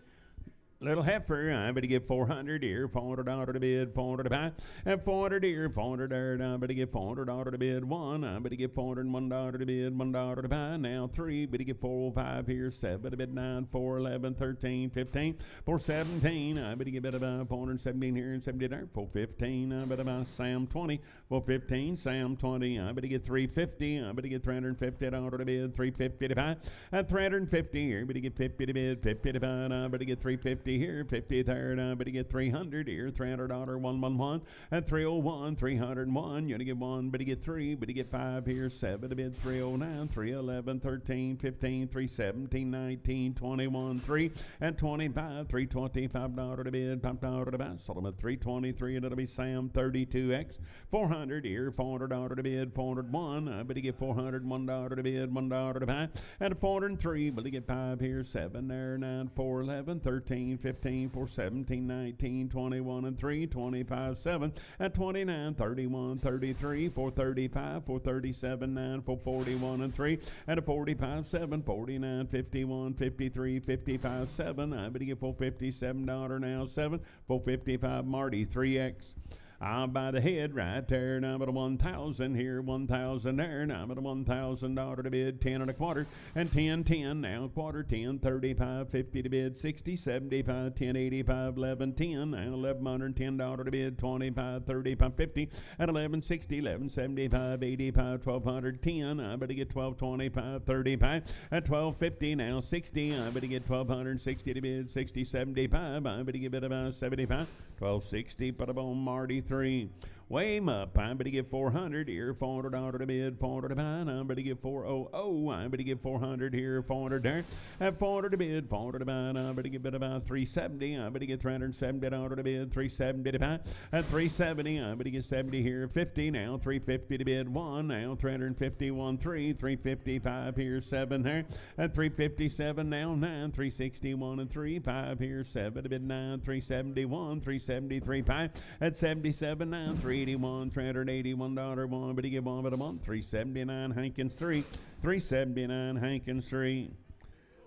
Little heifer, I better get 400 here, $400 to bid, 400 to buy. At 400 here, 400 there, I better get $400 to bid, 1. I better get $401 to bid, $1 to buy. Now 3, better get 405 here, 7 to bid, 9, 411, 13, 15, 417. I better get about 417 here and 70 there, 415. I better buy Sam 20, 415, Sam 20. I better get 350. I better get $350 to bid, 350 to buy. At 350 here, better get 50 to bid, 50 to buy. I better get 350 here, 50 there, and I better get 300 here, $300, 111, and 301, 301, you only get 1, better get 3, better get 5 here, 7 to bid, 309, 311, 13, 15, 317, 19, 21, 3, and 25, $325 to bid, $5 to buy, sold them at 323, and it'll be Sam 32X, 400 here, $400 to bid, 401, I better get $401 to bid, $1 to buy, and 403, better get 5 here, 7 there, 9, 411, 13, 15, 417, 19, 21, and 3, 25, 7, and 29, 31, 33, 435, 437, 9, 441, and 3, and a 45, 7, 49, 51, 53, 55, 7. I better get $457 now, 7, 455, Marty, 3X. I'll buy the head right there, and I'm at a 1,000 here, 1,000 there, and I'm at a $1,000 to bid, 10 and a quarter, and 10, 10, now quarter, 10, 35, 50 to bid, 60, 75, 10, 85, 11, 10, now $1,110 to bid, 25, 35, 50, and 1160, 1175, 85, 1,210, I better get 1225, 35, at 1250, now 60, I better get 1,260 to bid, 60, 75, I better get it about 75, 1260, put up on Marty 3. Weigh 'em up. I better get 400 here, $400 to bid, 400 to buy. I better get 400. I better get 400 here, 400 there. At 400 to bid, 400 to buy. I better get about 370. I better get $370 to bid, 370 to buy. At 370, I better get 70 here, 50 now, 350 to bid, 1 now, 351, 3, 355 here, 7 there. At 357 now, 9, 361 and 3, 5 here, 7 to bid, 9, 371, 373, 5. At 77 now, 381, $381 one, but he get 1 but a month, 379 Hankins 3, 379 Hankins 3.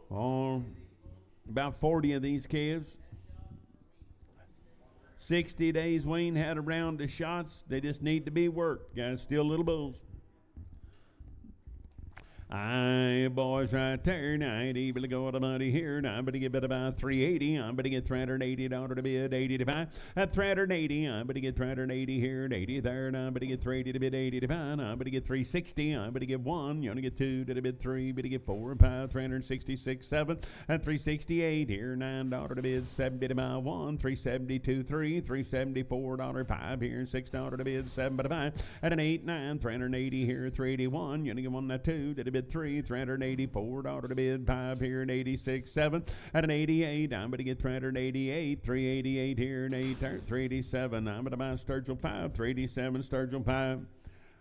Oh, about 40 of these calves. 60 days we ain't had a round of shots. They just need to be worked. Guys, still little bulls. Aye, boys, right there. Now, I ain't able to go to money here. Now, I'm going to get about 380. I'm going to get $380 to bid, 80 to buy. At 380, I'm going to get 380 here and 80 there. Now, I'm going to get 380 to bid, 80 to buy. Now, I'm going to get 360. I'm going to get 1. You only get 2 to bid, 3. But to get 4 and 5, 366, 7. At 368 here, $9 to bid, 70 to buy, 1. 372, 3. $374, 5 here, $6 to bid, 7 to buy. At an 8, 9, 380 here, 381. You only get 1 and 2 to bid, bid 3, $384 to bid 5 here, and 86, 7, at an 88. I'm going to get $388, $388 here, and 8, $387. I'm going to buy Sturgill 5, $387, Sturgill 5.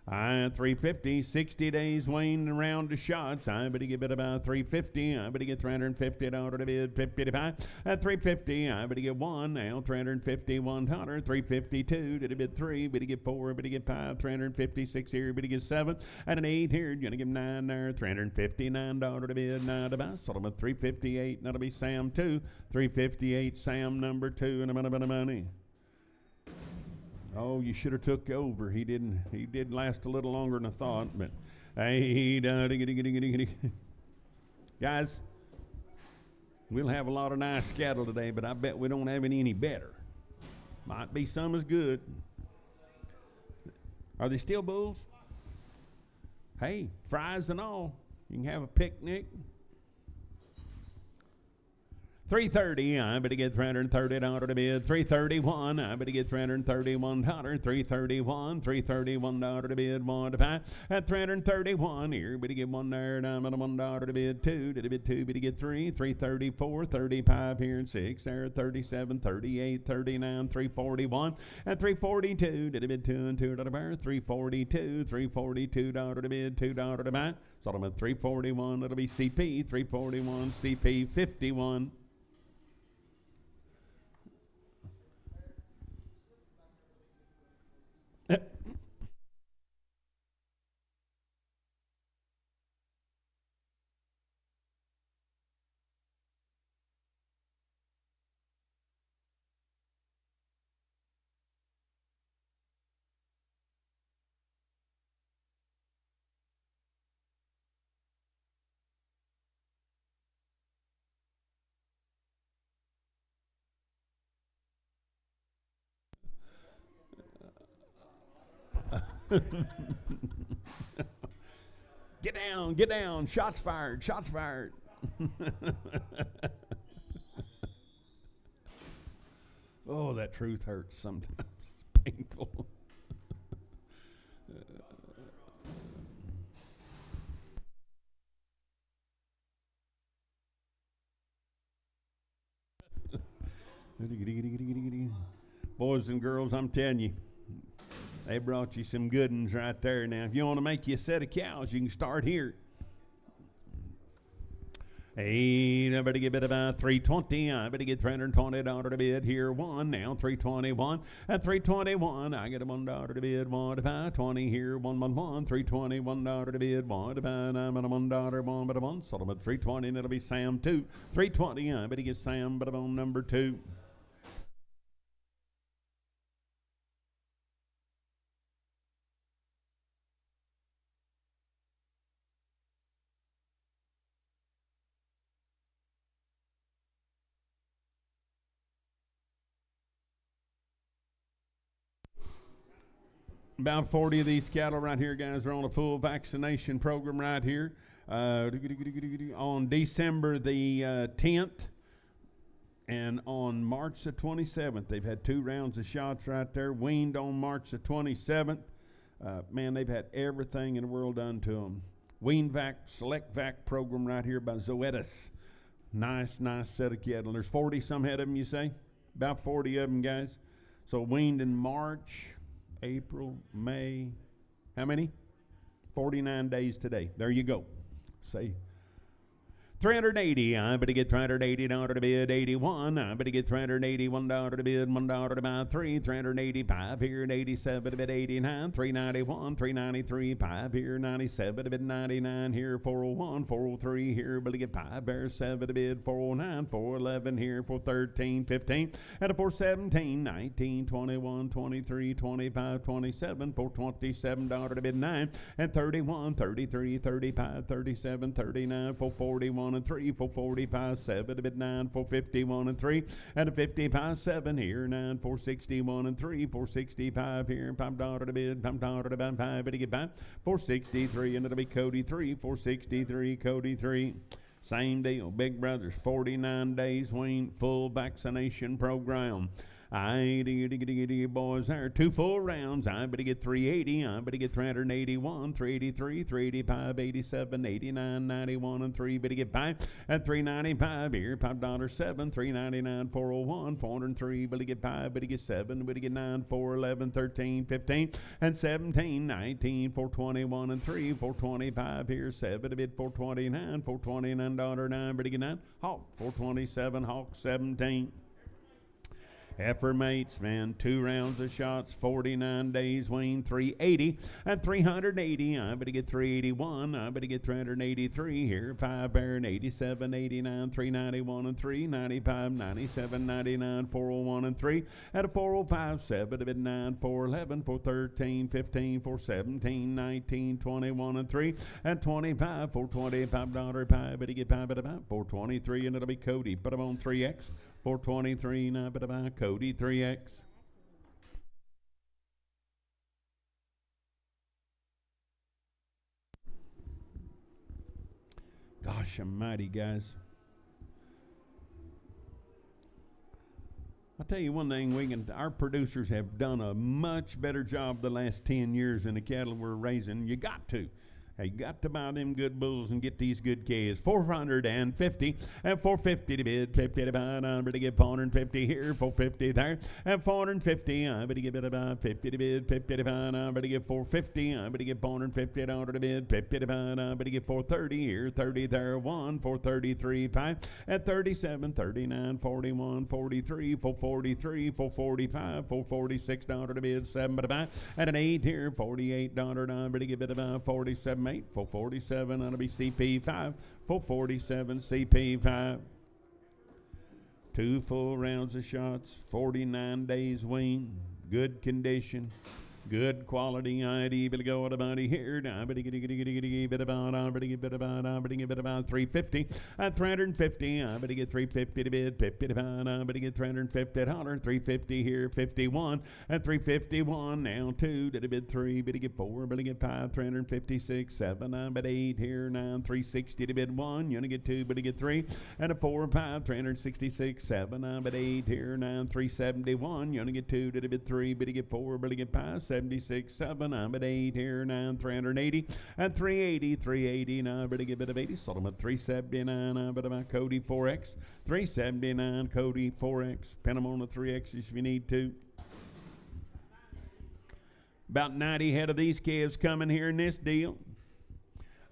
350, 60 days weighing around the shots. I'm going to give it about 350. I'm going to get $350 to bid 55. At 350, I'm going to get 1 now. 350, 100, 352 to the bid 3. But to get 4, but to get 5, 356 here, but to get 7. At an 8 here, you're going to give 9 there. $359 to bid 9 to buy. Sold him at 358. That'll be Sam 2. 358, Sam number 2, and a bit of money. Oh, you should have took over. He did last a little longer than I thought, but hey, guys, we'll have a lot of nice cattle today, but I bet we don't have any better. Might be some as good. Are they still bulls? Hey, fries and all. You can have a picnic. 330, I'm going to get $330 to bid. 331, I'm going to get $331. 331, $331 to bid. 1 to 5. At 331, here, but to get 1 there, and I'm going to $1 to bid. 2 to bid 2, but to get 3. 334, 35 here, and 6 there. 37, 38, 39, 341. At 342, to bid 2 and 2 to buy. 342, $342 to bid. $2 to buy. Sold them at 341. It'll be CP 341, CP 51. Get down, shots fired. Oh, that truth hurts sometimes. It's painful. Boys and girls, I'm telling you, they brought you some good ones right there. Now, if you want to make you a set of cows, you can start here. Hey, I better give it about 320. I better get $320 to bid here. 1 now, 321. At 321, I get a $1 to bid. 1 to 5, 20 here. 111, 320, $1 to bid. 1 to 5, I'm at a $1, 1 but a 1. Sold them at 320, and it'll be Sam 2. 320, I better get Sam, but I'm on number 2. About 40 of these cattle right here, guys, are on a full vaccination program right here. On December the 10th and on March the 27th, they've had 2 rounds of shots right there. Weaned on March the 27th. Man, they've had everything in the world done to them. Wean Vac, Select Vac program right here by Zoetis. Nice set of cattle. There's 40 some head of them, you say? About 40 of them, guys. So weaned in March, April, May, how many? 49 days today. There you go. Say 380. I'm going to get $380 to bid. 81. I'm going to get $381 to bid. $1 to buy 3. 385 here and 87 to bid. 89. 391. 393. 5 here. 97 to bid. 99 here. 401. 403 here. But to get 5 there. 7 to bid. 409. 411 here. 413. 15. At a 417. 19. 21. 23. 25. 27. $427 to bid. 9. And 31. 33. 35. 37. 39. 441. And 3, 445, 7 to bid 9, 451 and 3, and a 55, 7 here, 9, 461 and 3, 465 here, $5 to bid, $5 to buy 5, but to get by 463, and it'll be Cody 3, 463, Cody 3. Same deal, Big Brothers, 49 days wean, full vaccination program. Boys there. 2 full rounds. I better get 380. I better get 381, 383, 385, 87, 89, 91, and 3. Better get 5 at 395 here. $5.07, 399, 401, 403. Better get 5. Better get 7. Better get 9, 4, 11, 13, 15, and 17, 19, 421, and 3, 425 here. 7 a bit, 429, $429.09. Better get 9. Hawk 427, Hawk 17. Heifer mates, man, 2 rounds of shots, 49 days wean, 380 and 380. I better get 381. I better get 383 here. 5 Baron, 87, 89, 391 and 3, 95, 97, 99, 401 and 3. At a 405, 7 to bid 9, 411, 413, 15, 417, 19, 21 and 3. At 25, $425 pie. Better get pie, better buy 423, and it'll be Cody. Put them on 3X. 423, now better buy Cody 3X. Gosh almighty, guys. I'll tell you one thing, our producers have done a much better job the last 10 years in the cattle we're raising. You got to. You got to buy them good bulls and get these good calves. 450 and 450 to bid, 50 to buy. I'm ready to get 450 here, 450 there, and 450. I'm ready to get about 50 to bid, 50 to buy. I'm ready to get 450. I'm ready to get 450 to bid, 50 to buy. I'm ready to get 430 here, 30 there, 1, 433, 5, and 37, 39, 41, 43, 443, 445, $446 to bid, 7 to buy, and an 8 here, $48. I'm ready to get about 47. 447 that'll be CP5, 447 CP5. 2 full rounds of shots, 49 days wean, good condition, good quality ID. Better go to buddy here. Now, better get about 350 at 350. I better get 350 to bid, 50 to buy. I better get 350 at 100, 350 here, 51 at 351. Now 2 to the bid 3. Better get 4. Better get 5, 356, 7. I bet 8 here, 9, 360 to bid 1. You want to get 2, better get 3 and a 4 and 5, 366, 7. I bet 8 here, 9, 371. You want to get 2 to the bid 3. Better get 4. Better get 5. 76, 7, I'm at 8 here, 9, 380, and 380, 380, now I better get a bit of 80, sold them at 379, I better buy Cody 4X, 379, Cody 4X, pin them on the 3Xs if you need to. About 90 head of these calves coming here in this deal.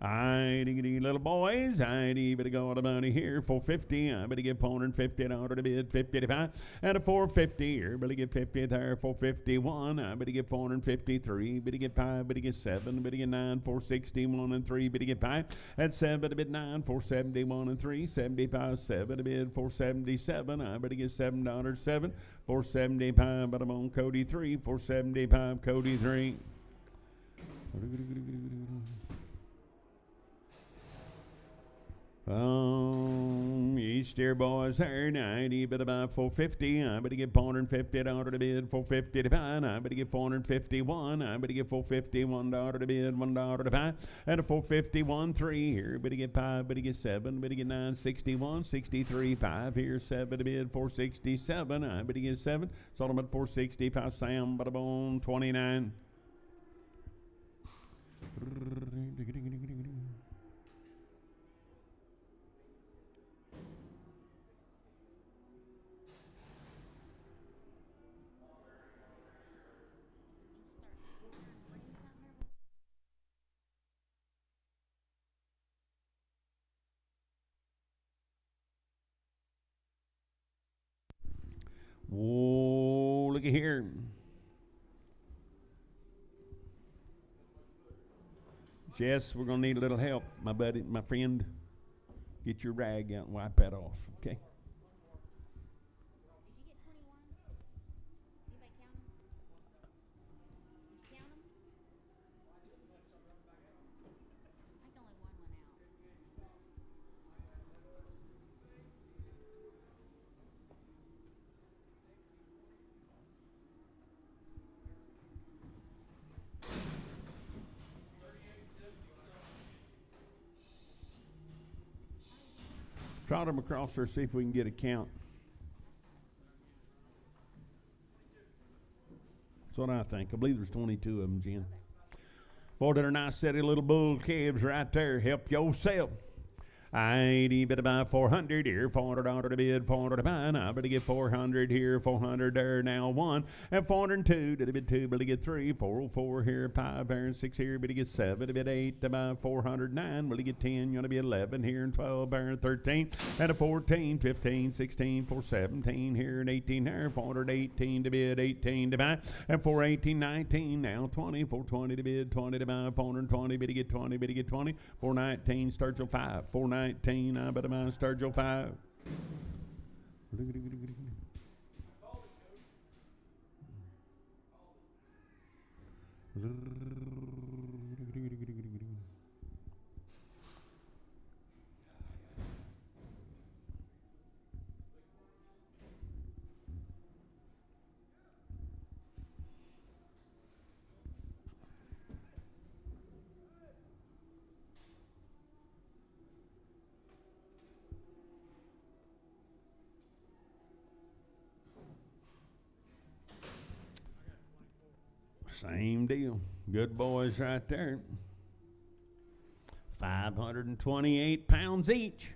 I little boys, I better go to money here, 450. I better get 450 to the bid, 55 and a 450 here. Better get 50 there, 451. I better get 453. Better get 5. Better get 7. Better get 9, 461 and 3. Better get 5 at 7 to bid 9, 471 and 3, 75, 7 to bid 477. I better get $7.07, 475. But I'm on Cody 3, 475, Cody 3. East here, boys, here, 90, but about 450. I better get 450 to bid, 450 to buy. I better get 451. I better get $451 to bid, $1 to buy. And a 451, 3 here. Better get 5, better get 7, better get 9, 61, 63, 5 here, 7 to bid, 467. I better get 7. Sold them at 465. Sam, but on 29. Whoa, look at here. Jess, we're going to need a little help, my buddy, my friend. Get your rag out and wipe that off, okay? Trot them across there, see if we can get a count. That's what I think. I believe there's 22 of them, Jen. Boy, they're nice, steady little bull calves right there. Help yourself. I bit about 400 here, $400 to bid, 400 to buy. I better get 400 here, 400 there, now 1. And 402 to bid 2, better get 3, 404 here, 5 there, and 6 here, better get 7, to bid 8, to buy 409, better get 10, you want to be 11 here, and 12 there, and 13, and a 14, 15, 16, 417 here, and 18 there, 418 to bid, 18 to buy, and 418, 19, now 20, 420 to bid, 20 to buy, 420, better get 20, better get 20, 419, start your 5, 419, I bet I'm on Sturgill 5. Same deal. Good boys right there. 528 pounds each.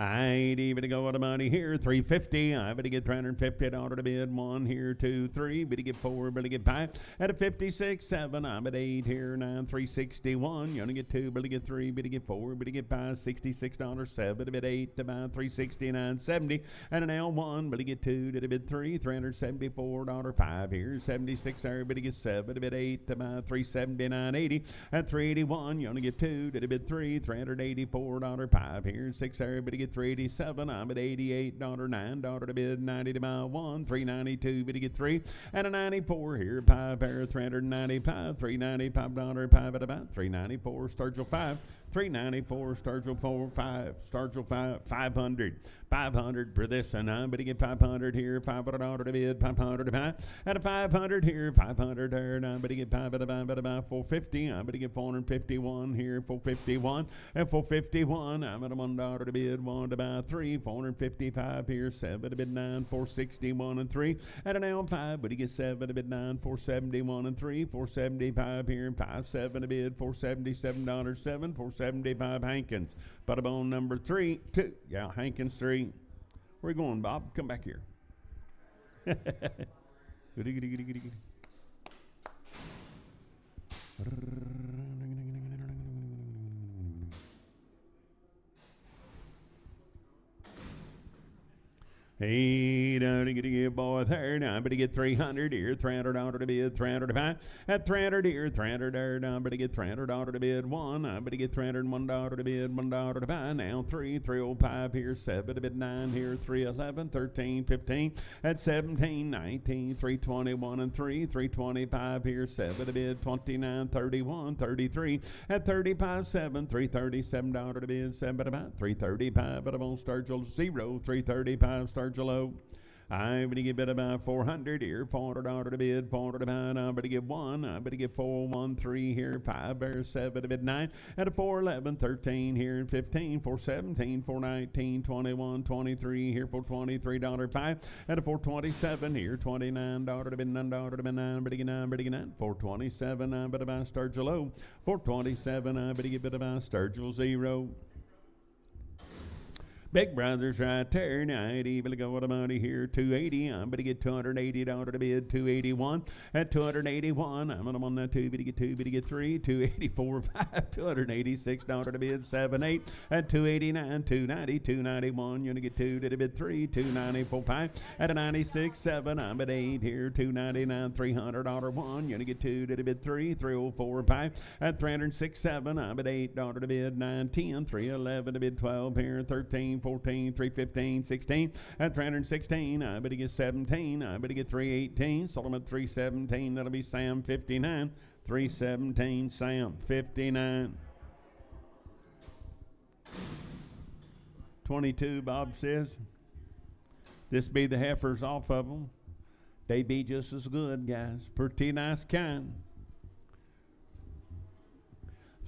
I ain't even to go with the money here. 350. I better get $350 to bid. 1 here, 2, 3. Better get 4. Better get 5. At a 56, 7. I'm at 8 here. 9, 361. You only get 2. Better get 3. Better get 4. Better get 5. $66. 7. Bid 8 to buy 369, 70. And an L1. Better get 2. To bid 3. $374. 5 here. 76 there. Better get 7. To bid 8 to buy 379, 80. At 381. You only get 2. To bid 3. $384. 5 here. 6 there. Better get 387. I'm at $88. $9 to bid. 90 to buy 1. 392. Better get 3. And a 94 here. 5 there. 395. $395. 5 at about 394. Sturgill 5. 394, Sturgill 4, 5, Sturgill 5, 500. 500 for this, and I'm going to get 500 here, $500 to bid, 500 to buy. At a 500 here, 500 there, and I'm going to get 5 at about 450. I'm going to get 451 here, 451. At 451, I'm at a $1 to bid, 1 to buy 3, 455 here, 7 to bid 9, 461 and 3. At an L5, but he gets 7 to bid 9, 471 and 3, 475 here, 57 to bid, $477, 7, 475 Hankins. Butterbone number 3, 2. Yeah, Hankins 3. Where you going, Bob? Come back here. Hey, don't get a boy there. Now I'm going to get 300 here, $300 to bid, 300 to buy. At 300 here, 300 there. Now I'm going to get $300 to bid, 1. I'm going to get $301 to bid, $1 to buy. Now 3, 305 here, 7 to bid, 9 here, 311, 13, 15. At 17, 19, 321 and 3, 325 here, 7 to bid, 29, 31, 33. At 35, 7, $337 to bid, 7 to buy. 335, but I'm on Sturgill 0, 335 Sturgill. I'm going to give it about 400 here, $400 to bid, 400 to buy. I'm going to give 1. I'm going to give 4, 1, 3 here, 5 there, 7 to bid 9. At a 411, 13 here, 15, 417, 419, 21, 23 here, $423, 5. At a 427 here, $29 to bid, $9 to bid 9. I'm going to get 9, I'm going to get 9. 427, I'm going to buy Sturgill 0. 427, I'm going to give it about Sturgill 0. Big Brothers right there. Now, I ain't even go with the money here. 280. I'm going to get $280 to bid. 281. At 281, I'm on that 2. But get 2. But get 3. 284. 5. $286 to bid. 7. 8. At 289. 290. 291. You're going to get 2 to bid. 3. 294. 5. At a 96. 7. I'm at 8 here. 299. $300 1. You're going to get 2 to bid. 3. 304. 5. At 306. 7. I'm at $8 to bid. 9. 10. 311 to bid. 12 here. 13. 14, 315, 16, at 316, I better get 17, I better get 318, sold them at 317, that'll be Sam 59, 317, Sam 59. 22, Bob says. This be the heifers off of them. They be just as good, guys. Pretty nice kind.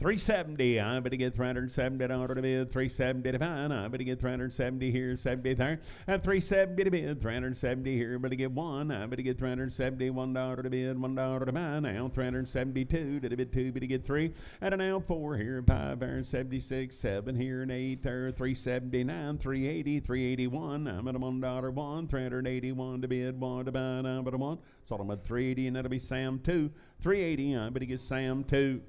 370, I better get 370 dollars to bid, 370 to fine, I better get 370 here, 70 there, at 370 to bid, 370 here, better get one, I better get $371 to bid, $1 to buy, now 372 to the bid, two, better get three, and now four here, five there, 76, seven here, and eight there, 379, 380, 381, I'm at a $1 one, 381 to bid, one to buy, I'm at a one, so I'm at 380, and that'll be Sam two, 380, I better get Sam two.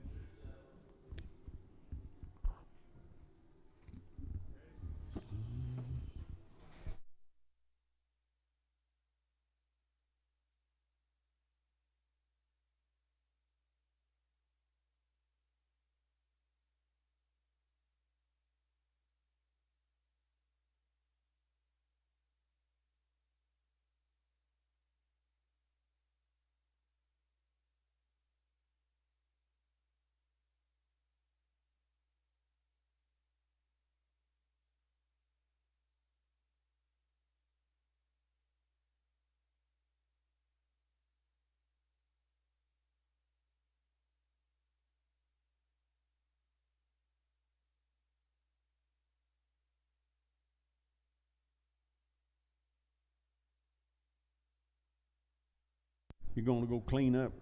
You're going to go clean up.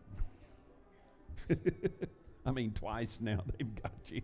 I mean, twice now they've got you.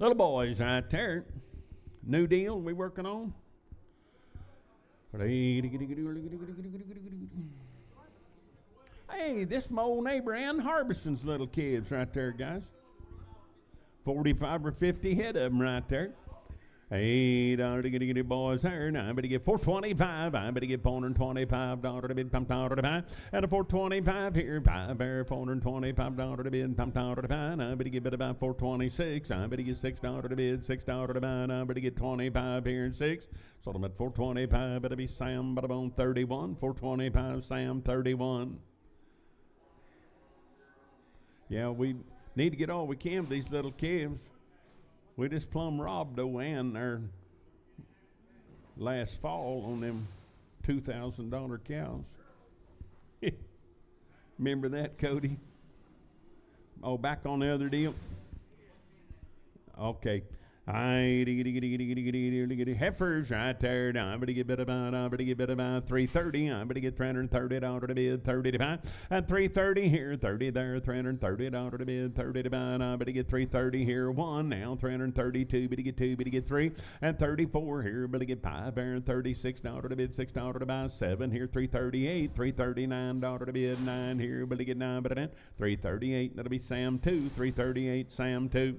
Little boys right there. New deal we working on. Hey, this my old neighbor Ann Harbison's little kids right there, guys. 45 or 50 head of them right there. $8 to get boys here. Now I better get $425. I better get $425 to bid, $5 to buy. And a $425 here. $425 to bid, $5 to buy. Now I better get about $426. I better get $6 to bid, $6 to buy. Now I better get 25 here and 6. So I'm at $425. Better be Sam, but I'm on 31. $425, Sam, 31. Yeah, we need to get all we can for these little calves. We just plumb robbed Owen there last fall on them $2,000 cows. Remember that, Cody? Oh, back on the other deal? Okay. Heifers right there. I'm gonna get bit about 330. I'm gonna get $330 to bid, 30 to buy. At 330 here, 30 there, $330 to bid, 30 to buy. I'm gonna get 330 here, 1 now, 332, but to get 2, but to get 3. And 34 here, but to get 5 there, $36 to bid, $6 to buy. 7 here, 338, $339 to bid, 9 here, but to get 9, but then 338. That'll be Sam 2, 338, Sam 2.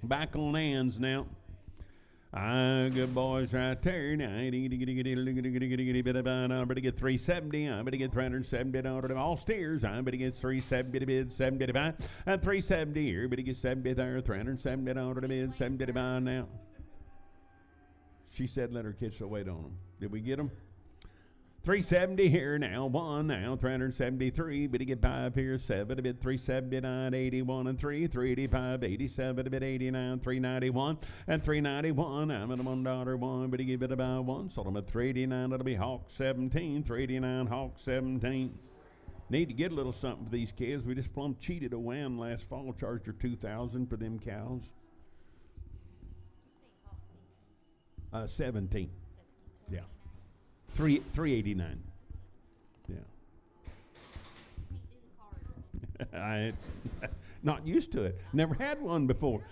Back on hands now. Good boys right there. Now, I'm going to get 370. I'm going to get $370 all steers. I'm going to get 370 to bid, 70 to buy. At 370 here, but to get 70 there, $370 to bid, 70 to buy now. She said let her kids wait on them. Did we get them? 370 here now, 1 now, 373, but to get 5 here, 7 to bid, 379, 81 and 3, 385, 87 to bid, 89, 391, and 391, I'm at a $1, 1, but to give it about 1, sold them at 389, that'll be Hawk 17, 389, Hawk 17. Need to get a little something for these kids. We just plumb cheated a wham last fall, charged her $2,000 for them cows. 17. Yeah. 389. Yeah. I not used to it. Never had one before.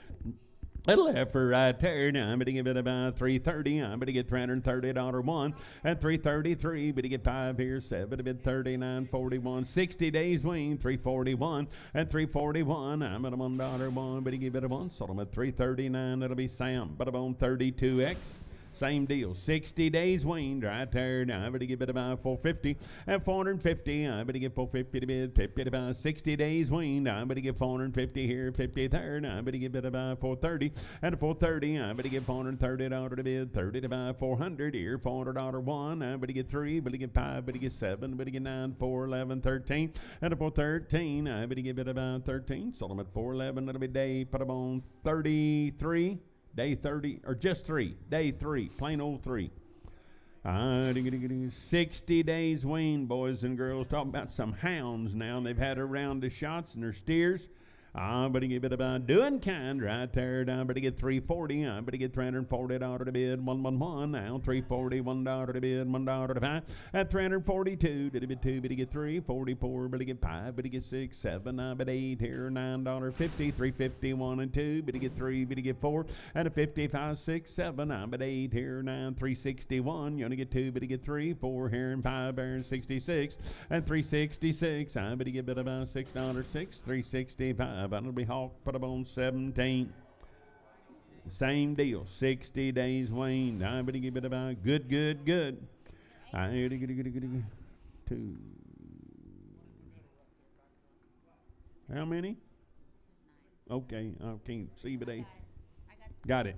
Little heifer right there. Now I'm going to give it about 330. I'm going to get $330 1 and 333. But to get 5 here, 7 to bid 39, 41, 60 days wean, 341 and 341. I'm at a $1 1. But to give it a 1. Sold them at 339. That'll be Sam. But I'm on 32X. Same deal, 60 days weaned right there. Now I'm going to give it about 450 and 450. I'm going to get 450 to bid, 50 to buy. 60 days weaned. I'm going to get 450 here, 50 there. Now I'm going to give it about 430 and 430. I'm going to get $430 to bid, 30 to buy. 400 here, $400 1. I'm going to get 3, but to get 5, but to get 7, but to get 9, 4, 11, 13, and a 413. I'm going to give it about 13. Sold them at 411. That'll be day. Put them on 33. Day 30, or just 3. Day 3, plain old 3. 60 days wean, boys and girls. Talking about some hounds now. They've had a round of shots and their steers. I'm going to give it about doing kind right there. I'm going to get 340. I'm going to get $340 to bid. 111 now. 340, $1 to bid, $1 to buy. At 342, did it bid 2, but to get 3, 44, but to get 5, but to get 6, 7, but 8 here, $9.50, 351 and 2, but to get 3, but to get 4, and a 55, 6, 7, but 8 here, 9, 361. You only get 2, but to get 3, 4 here, and 5 there, and 66, and 366. I'm going to give it about $6, 6, 365. That'll be Hawk, put up on 17. Same deal, 60 days weaned. I'm going to give it about good. I'm going to get 2. How many? Okay, I can't see, but they got it.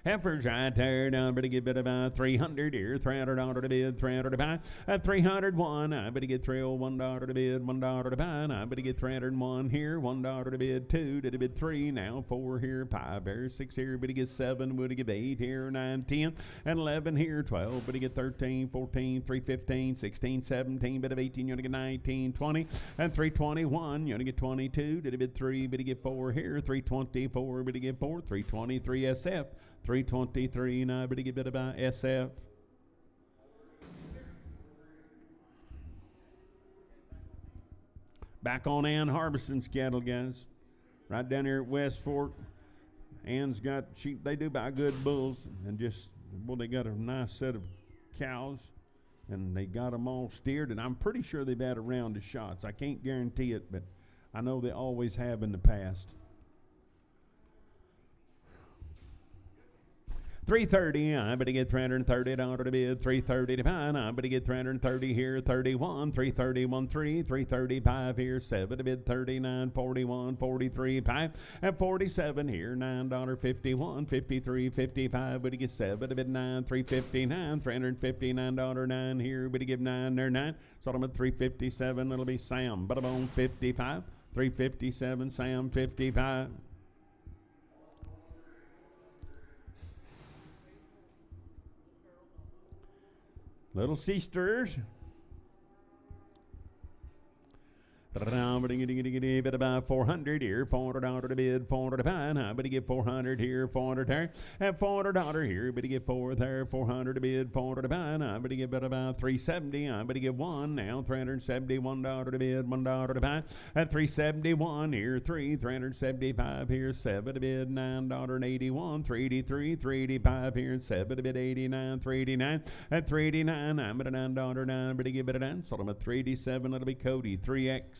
Heifers right there. Now I'm going to give it about 300 here. $300 to bid, 300 to buy. At 301, I'm going to get $301 to bid, $1 to buy. And I'm going to get 301 here, $1 to bid, 2 to bid 3. Now 4 here, 5 there, 6 here, but to get 7, but to get 8 here, 9, 10, and 11 here, 12, but to get 13, 14, 315, 16, 17, but of 18, you're going to get 19, 20, and 321, you're going to get 22, to bid 3, but to get 4 here, 324, but to get 4, 323 SF. 323, now but to get bit about SF. Back on Ann Harbison's cattle, guys. Right down here at West Fork. Ann's got sheep. They do buy good bulls, and just, well, they got a nice set of cows, and they got them all steered, and I'm pretty sure they've had a round of shots. I can't guarantee it, but I know they always have in the past. 330, I'm going to get $330 to bid, 330 to buy. I'm going to get 330 here, 31, 331, 3, 335 here, 7 to bid, 39, 41, 43, 5, and 47 here, $9.51, 53, 55, but to get 7 to bid 9, 359, $359 9 here, but to give 9 there 9. So I'm at 357, it'll be Sam, but I'm on 55, 357, Sam 55. Little sisters. Bit about 400 here, $400 to bid, 400 to buy. I better get 400 here, 400 there, and $400 here. Better get 4 there, 400 to bid, 400 to buy. I better get about 370. I better get 1 now, $371 to bid, $1 to buy. At 371 here, 375 here, 7 to bid, $9.81, 383, 385 here, 7 to bid, 89, 389. At 389, I'm at a $9.09. Better get it on. Sold them at 387. It'll be Cody 3X.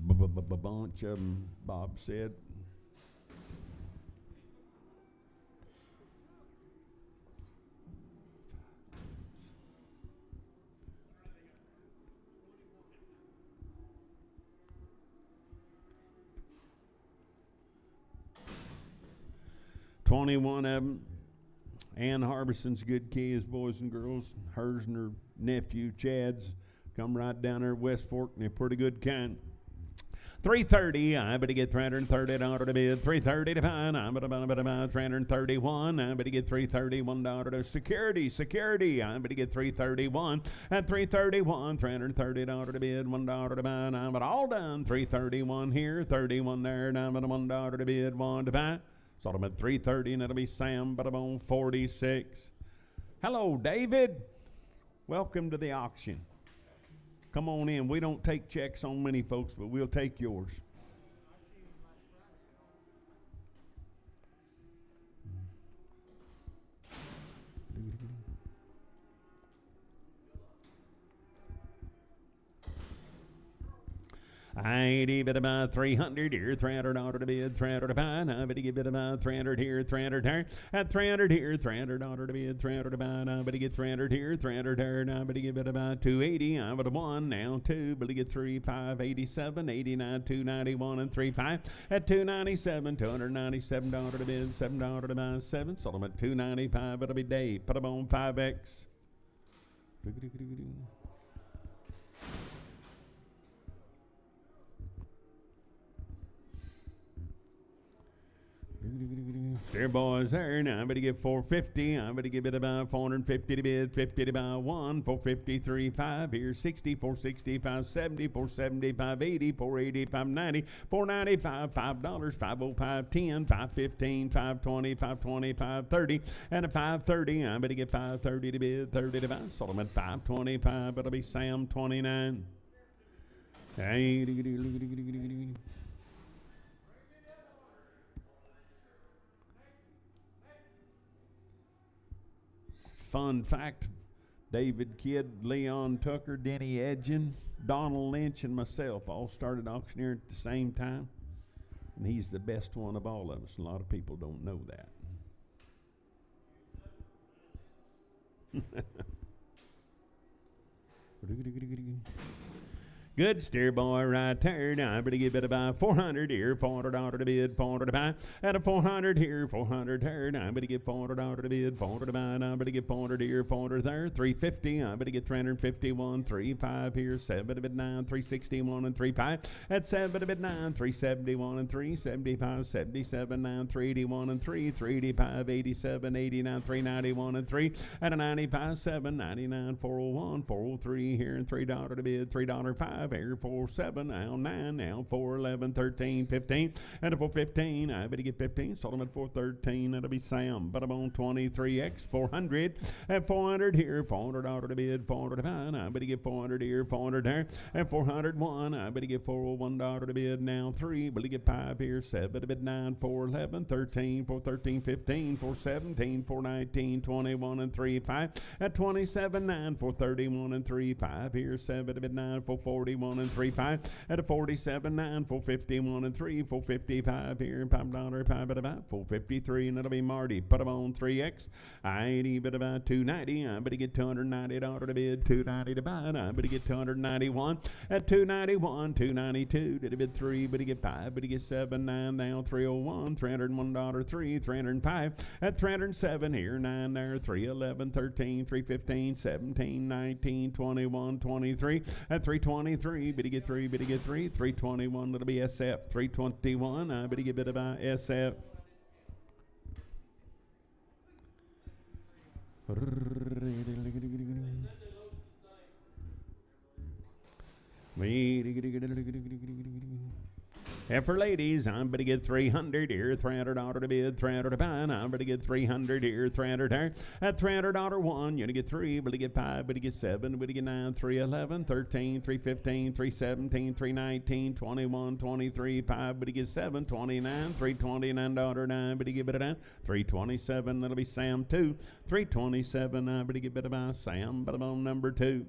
Bunch of them, Bob said. $21 of them. Ann Harbison's good kids, boys and girls. Hers and her nephew, Chad's, come right down there at West Fork, and they're pretty good kind. 330, I better get $330 to bid, 330 to buy. I better buy 331. I better get $331 to security. I better get 331 at 331, $330 to bid, $1 to buy. I'm all done. 331 here, 31 there, and I'm at $1 to bid, 1 to buy. Sold them at 330, and it'll be Sam, but I'm on 46. Hello, David. Welcome to the auction. Come on in. We don't take checks on many folks, but we'll take yours. I ain't even about 300 here, $300 to bid, $300 to buy. I better give it about 300 here, 300 there. At 300 here, $300 to bid, 300 to buy. I better get 300 here, 300 there. And I better give it about 280. I better 1 now, 2. Better get 3, 5, 87, 89, 291, and 3, 5. At 297, $297 to bid, $7 to buy, 7. Sold them at 295. It'll be Dave. Put them on 5X. There, boys, there. Now I better get 450. I better give it about 450 to bid, 50 to buy 1, 453, 5 here, 60, 465, 70, 475, 80, 480, 590, 495, $5, 505, 10, 515, 520, 520, 530, and a 530. I better get 530 to bid, 30 to buy. Sold them at 525. It'll be Sam 29. Fun fact, David Kidd, Leon Tucker, Denny Edgin, Donald Lynch, and myself all started auctioneering at the same time. And he's the best one of all of us. A lot of people don't know that. Good steer, boy, right there. Now I better give it about 400 here, $400 to bid, 400 to buy. At a 400 here, 400 there. Now I better get $400 to bid, 400 to buy. Now I better get 400 here, 400 there. 350. I better get 351, 35 here, 7 to bid 9, 361 and 35. At 7 to bid 9, 371 and 375, 77, 9, 381 and 3, 385, 87, 89, 391 and 3. At a 95, 7, 99, 401, 403 here, and $3 to bid, $3.05. Here, 47, now 9, now 411, 13, 15, and a 415. I better get 15. Sold them at 413. That'll be Sam. But I'm on 23X, 400. At 400 here, $400 to bid, 400 to buy. I better get 400 here, 400 there. At 401, I better get $401 to bid. Now 3. Better get 5 here, 7 to bid, 9, 411, 13, 413, 15, 417, 419, 21, and 3, 5. At 27, 9, 431, and 3, 5 here, 7 to bid, 9, 440. 41 and 3 5 at a 47 9 451 and 3 455 here $5 5 at about 453 and that'll be Marty. Put them on 3X. I ain't even about 290. I better get $290 to bid, 290 to buy. I better get 291 at 291, 292 to bid 3. Better get 5. Better get 7 9 now 301 $301 3 305 at 307 here 9 there 311 13 315 17 19 21 23 at 323. Better get 3. Better get 3 321. That'll be SF 321. I better get bit about SF. And for ladies, I'm going to get 300 here, $300 to bid, 300 to buy. I'm going to get 300 here, 300 there. At $300 one, you're going to get 3, but you get 5, but you get 7, but you get 9, 311, 13, 315, 317, 319, 21, 23, 5, but you get 7, 29, $329.9, but you get better down. 327, that'll be Sam 2. 327, but you get better by Sam, but I'm on number 2.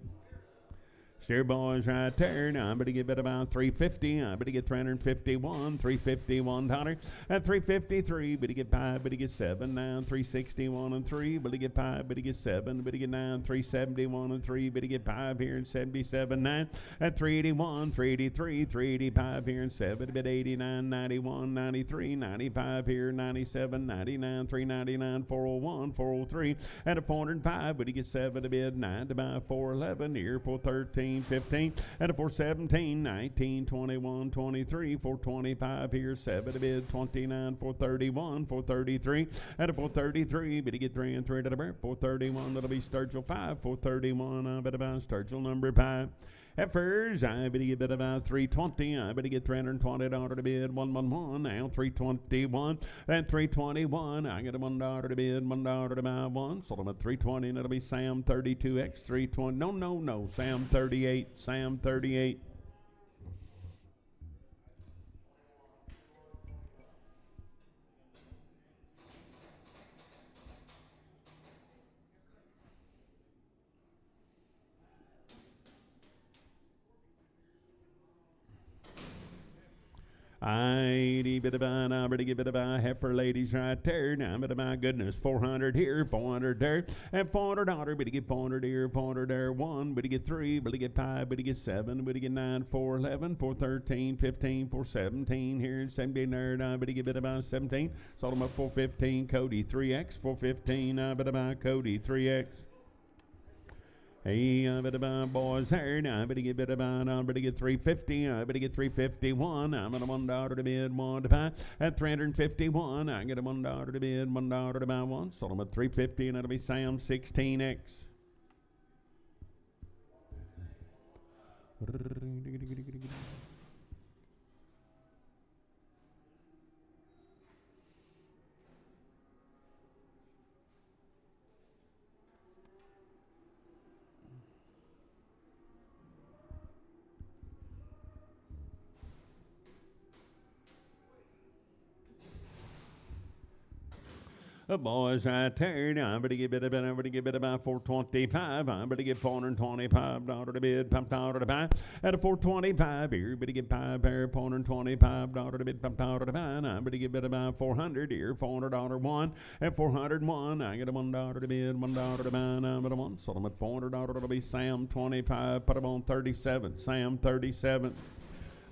Steer boys right there. Now I'm going to get it about 350. I'm going to get 351. $351. At 353, but you get 5, but you get 7. Now 361 and 3, but you get 5, but you get 7, but you get 9. 371 and 3, but you get 5 here and 77. 9. At 381, 383, 385 here and 7, but 89, 91, 93, 95 here, 97, 99, 399, 401, 403. At a 405, but you get 7 to bid, 9 to buy, 411 here, 413. 15 at a 417, 19, 21, 23, 425 here, 7 to bid, 29, 431, 433 at a 433, but you get 3 and 3 to the bird, 431, that'll be Sturgill 5, 431, I bet about Sturgill number 5. Heifers, I bet you get about 320. I bet you get $320 to bid. 111, now 321. At 321, I get a $1 to bid, $1 to buy 1. Sold them at 320, and it'll be Sam 32X 320. No, Sam 38. Sam 38. I bit of a heifer ladies right there. Now, but my goodness, 400 here, 400 there, and $400. But you get 400 here, 400 there. 1, but you get 3, but you get 5, but you get 7, but you get 9, 411, 413, 15, 417 here, and 17 there. But you get bit about 17. Sold them up 415. Cody 3X, 415. Bit about Cody 3X. Hey, I bet about boys here. Now, I bet you get bit about, I bet you get 350. I bet you get 351. I'm at a $1 to bid, 1 to buy. At 351, I get a $1 to bid, $1 to buy 1. Sold them at 350, and that'll be Sam 16X. The boys right there. Now I'm going to give it about 425. I'm going to get $425 to bid, $5 to buy. At a 425 here, but to get 5 pair, $425 to bid, $5 to buy. I'm going to give it about 400 here, $400 one. At 401, I get a $1 to bid, $1 to buy. I'm at a 1. Sold them at $400. It'll be Sam 25. Put them on 37. Sam 37.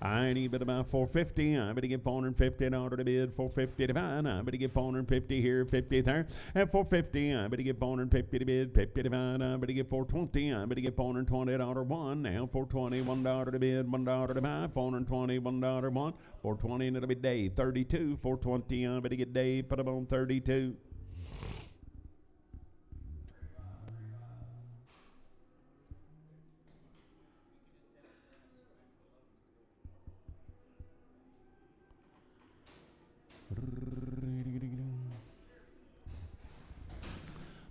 I need bid about 450. I better get $450 to bid, 450 to buy. I better get 450 here, 50 there. At 450, I better get 450 to bid, 50 to buy. I better get 420. I better get $420 one. Now 420, $1 to bid, $1 to buy. 420, $1 one. 420, and it'll be day 32. 420. I better get day. Put them on 32.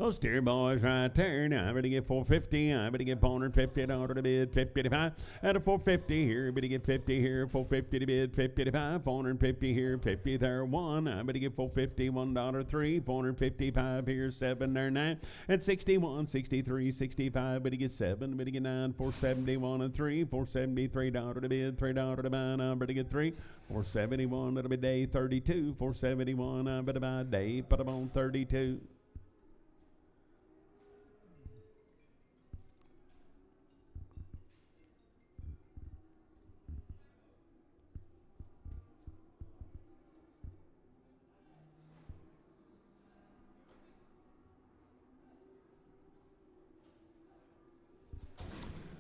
Oh, steer boys right there. Now I better get 450. I better get $450 to bid, 50 to buy. At a 450 here, better get 50 here, 450 to bid, 50 to buy. 450 here, 50 there, 1. I better get 450, $1 3. 455 here, 7 there, 9. At 61, 63, 65, better get 7, better get 9. 471 and 3. $473 to bid, $3 to buy. Now better get 3. 471, that'll be day 32. 471, I better buy day, put them on 32.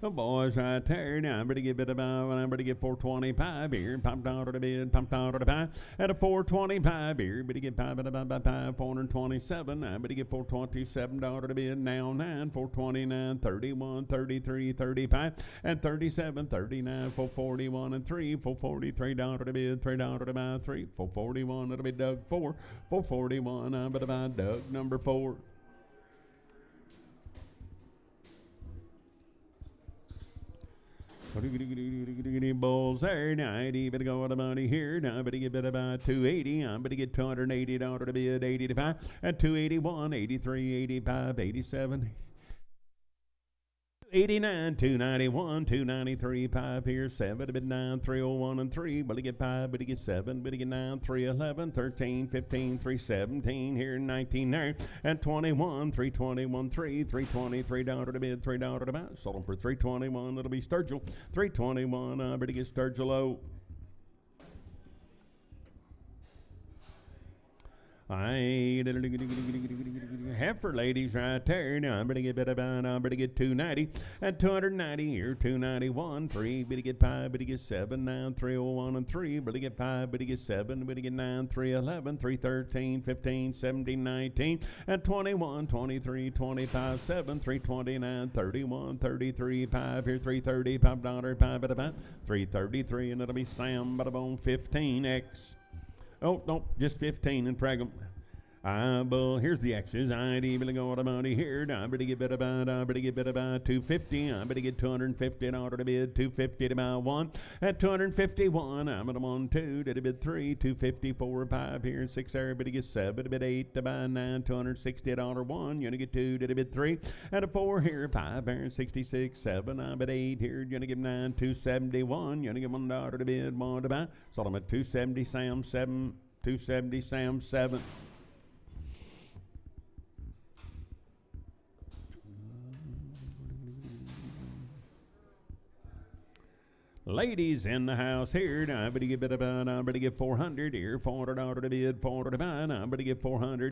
The boys right there. Now, I better get bit about. I better get 425 here. Popped out of the bid. Popped out of the pie. At a 425 here. Better get pie. 427. I better get 427 out of the bid. Now 9. 429. 31. 33. 35. And 37. 39. 441 and 3. 443 down to the bid. 3 down to the buy. 3. 441. It'll be Doug 4. 441. I better buy Doug number 4. Bulls there, now I better go with the money here. Now I better get about 280. I'm better get 280 down to the bid, 80 to 5, at 281, 83, 85, 87. 89, 291, 293, 5 here, 7, a bit 9, 301 and 3, but to get 5, but to get 7, but to get 9, 311, 13, 15, 317 here, 19 there, and 21, 321, 3, 323 down to the bid, 3 down to the buy, sold them for 321, it'll be Sturgill, 321, I better get Sturgill low. Heifer ladies right there. Now I'm going to get better about. I'm going to get 290 at 290 here. 291, 3. Better get 5. Better get 7. 9, 301 and 3. Better get 5. Better get 7. Better get 9, 311, 313, 15, 17, 19 at 21, 23, 25, 7, 329, 31, 33, 5 here. 330, $5, 5 at about 333, and it'll be Sam Butterbone 15X. Oh, no, just 15 and pregnant. Here's the X's. I'd even go to money here. I better get bit about. 250. I better get 250 and order to bid 250 to buy 1 at 251. I'm at 1 2 to bid 3 254 5 here 6 there. Better get 7 to bid 8 to buy 9 260 at order 1. You're gonna get 2 to bid 3 at a 4 here 5 there 66 7. I'm at 8 here. You're gonna get 9 271. You're gonna get $1 to bid 1 to buy. So I'm at 270 Sam 7 270 Sam 7. Ladies in the house here. Now I better get 400 here. $400 to bid, 400 to buy. Now I better get 400.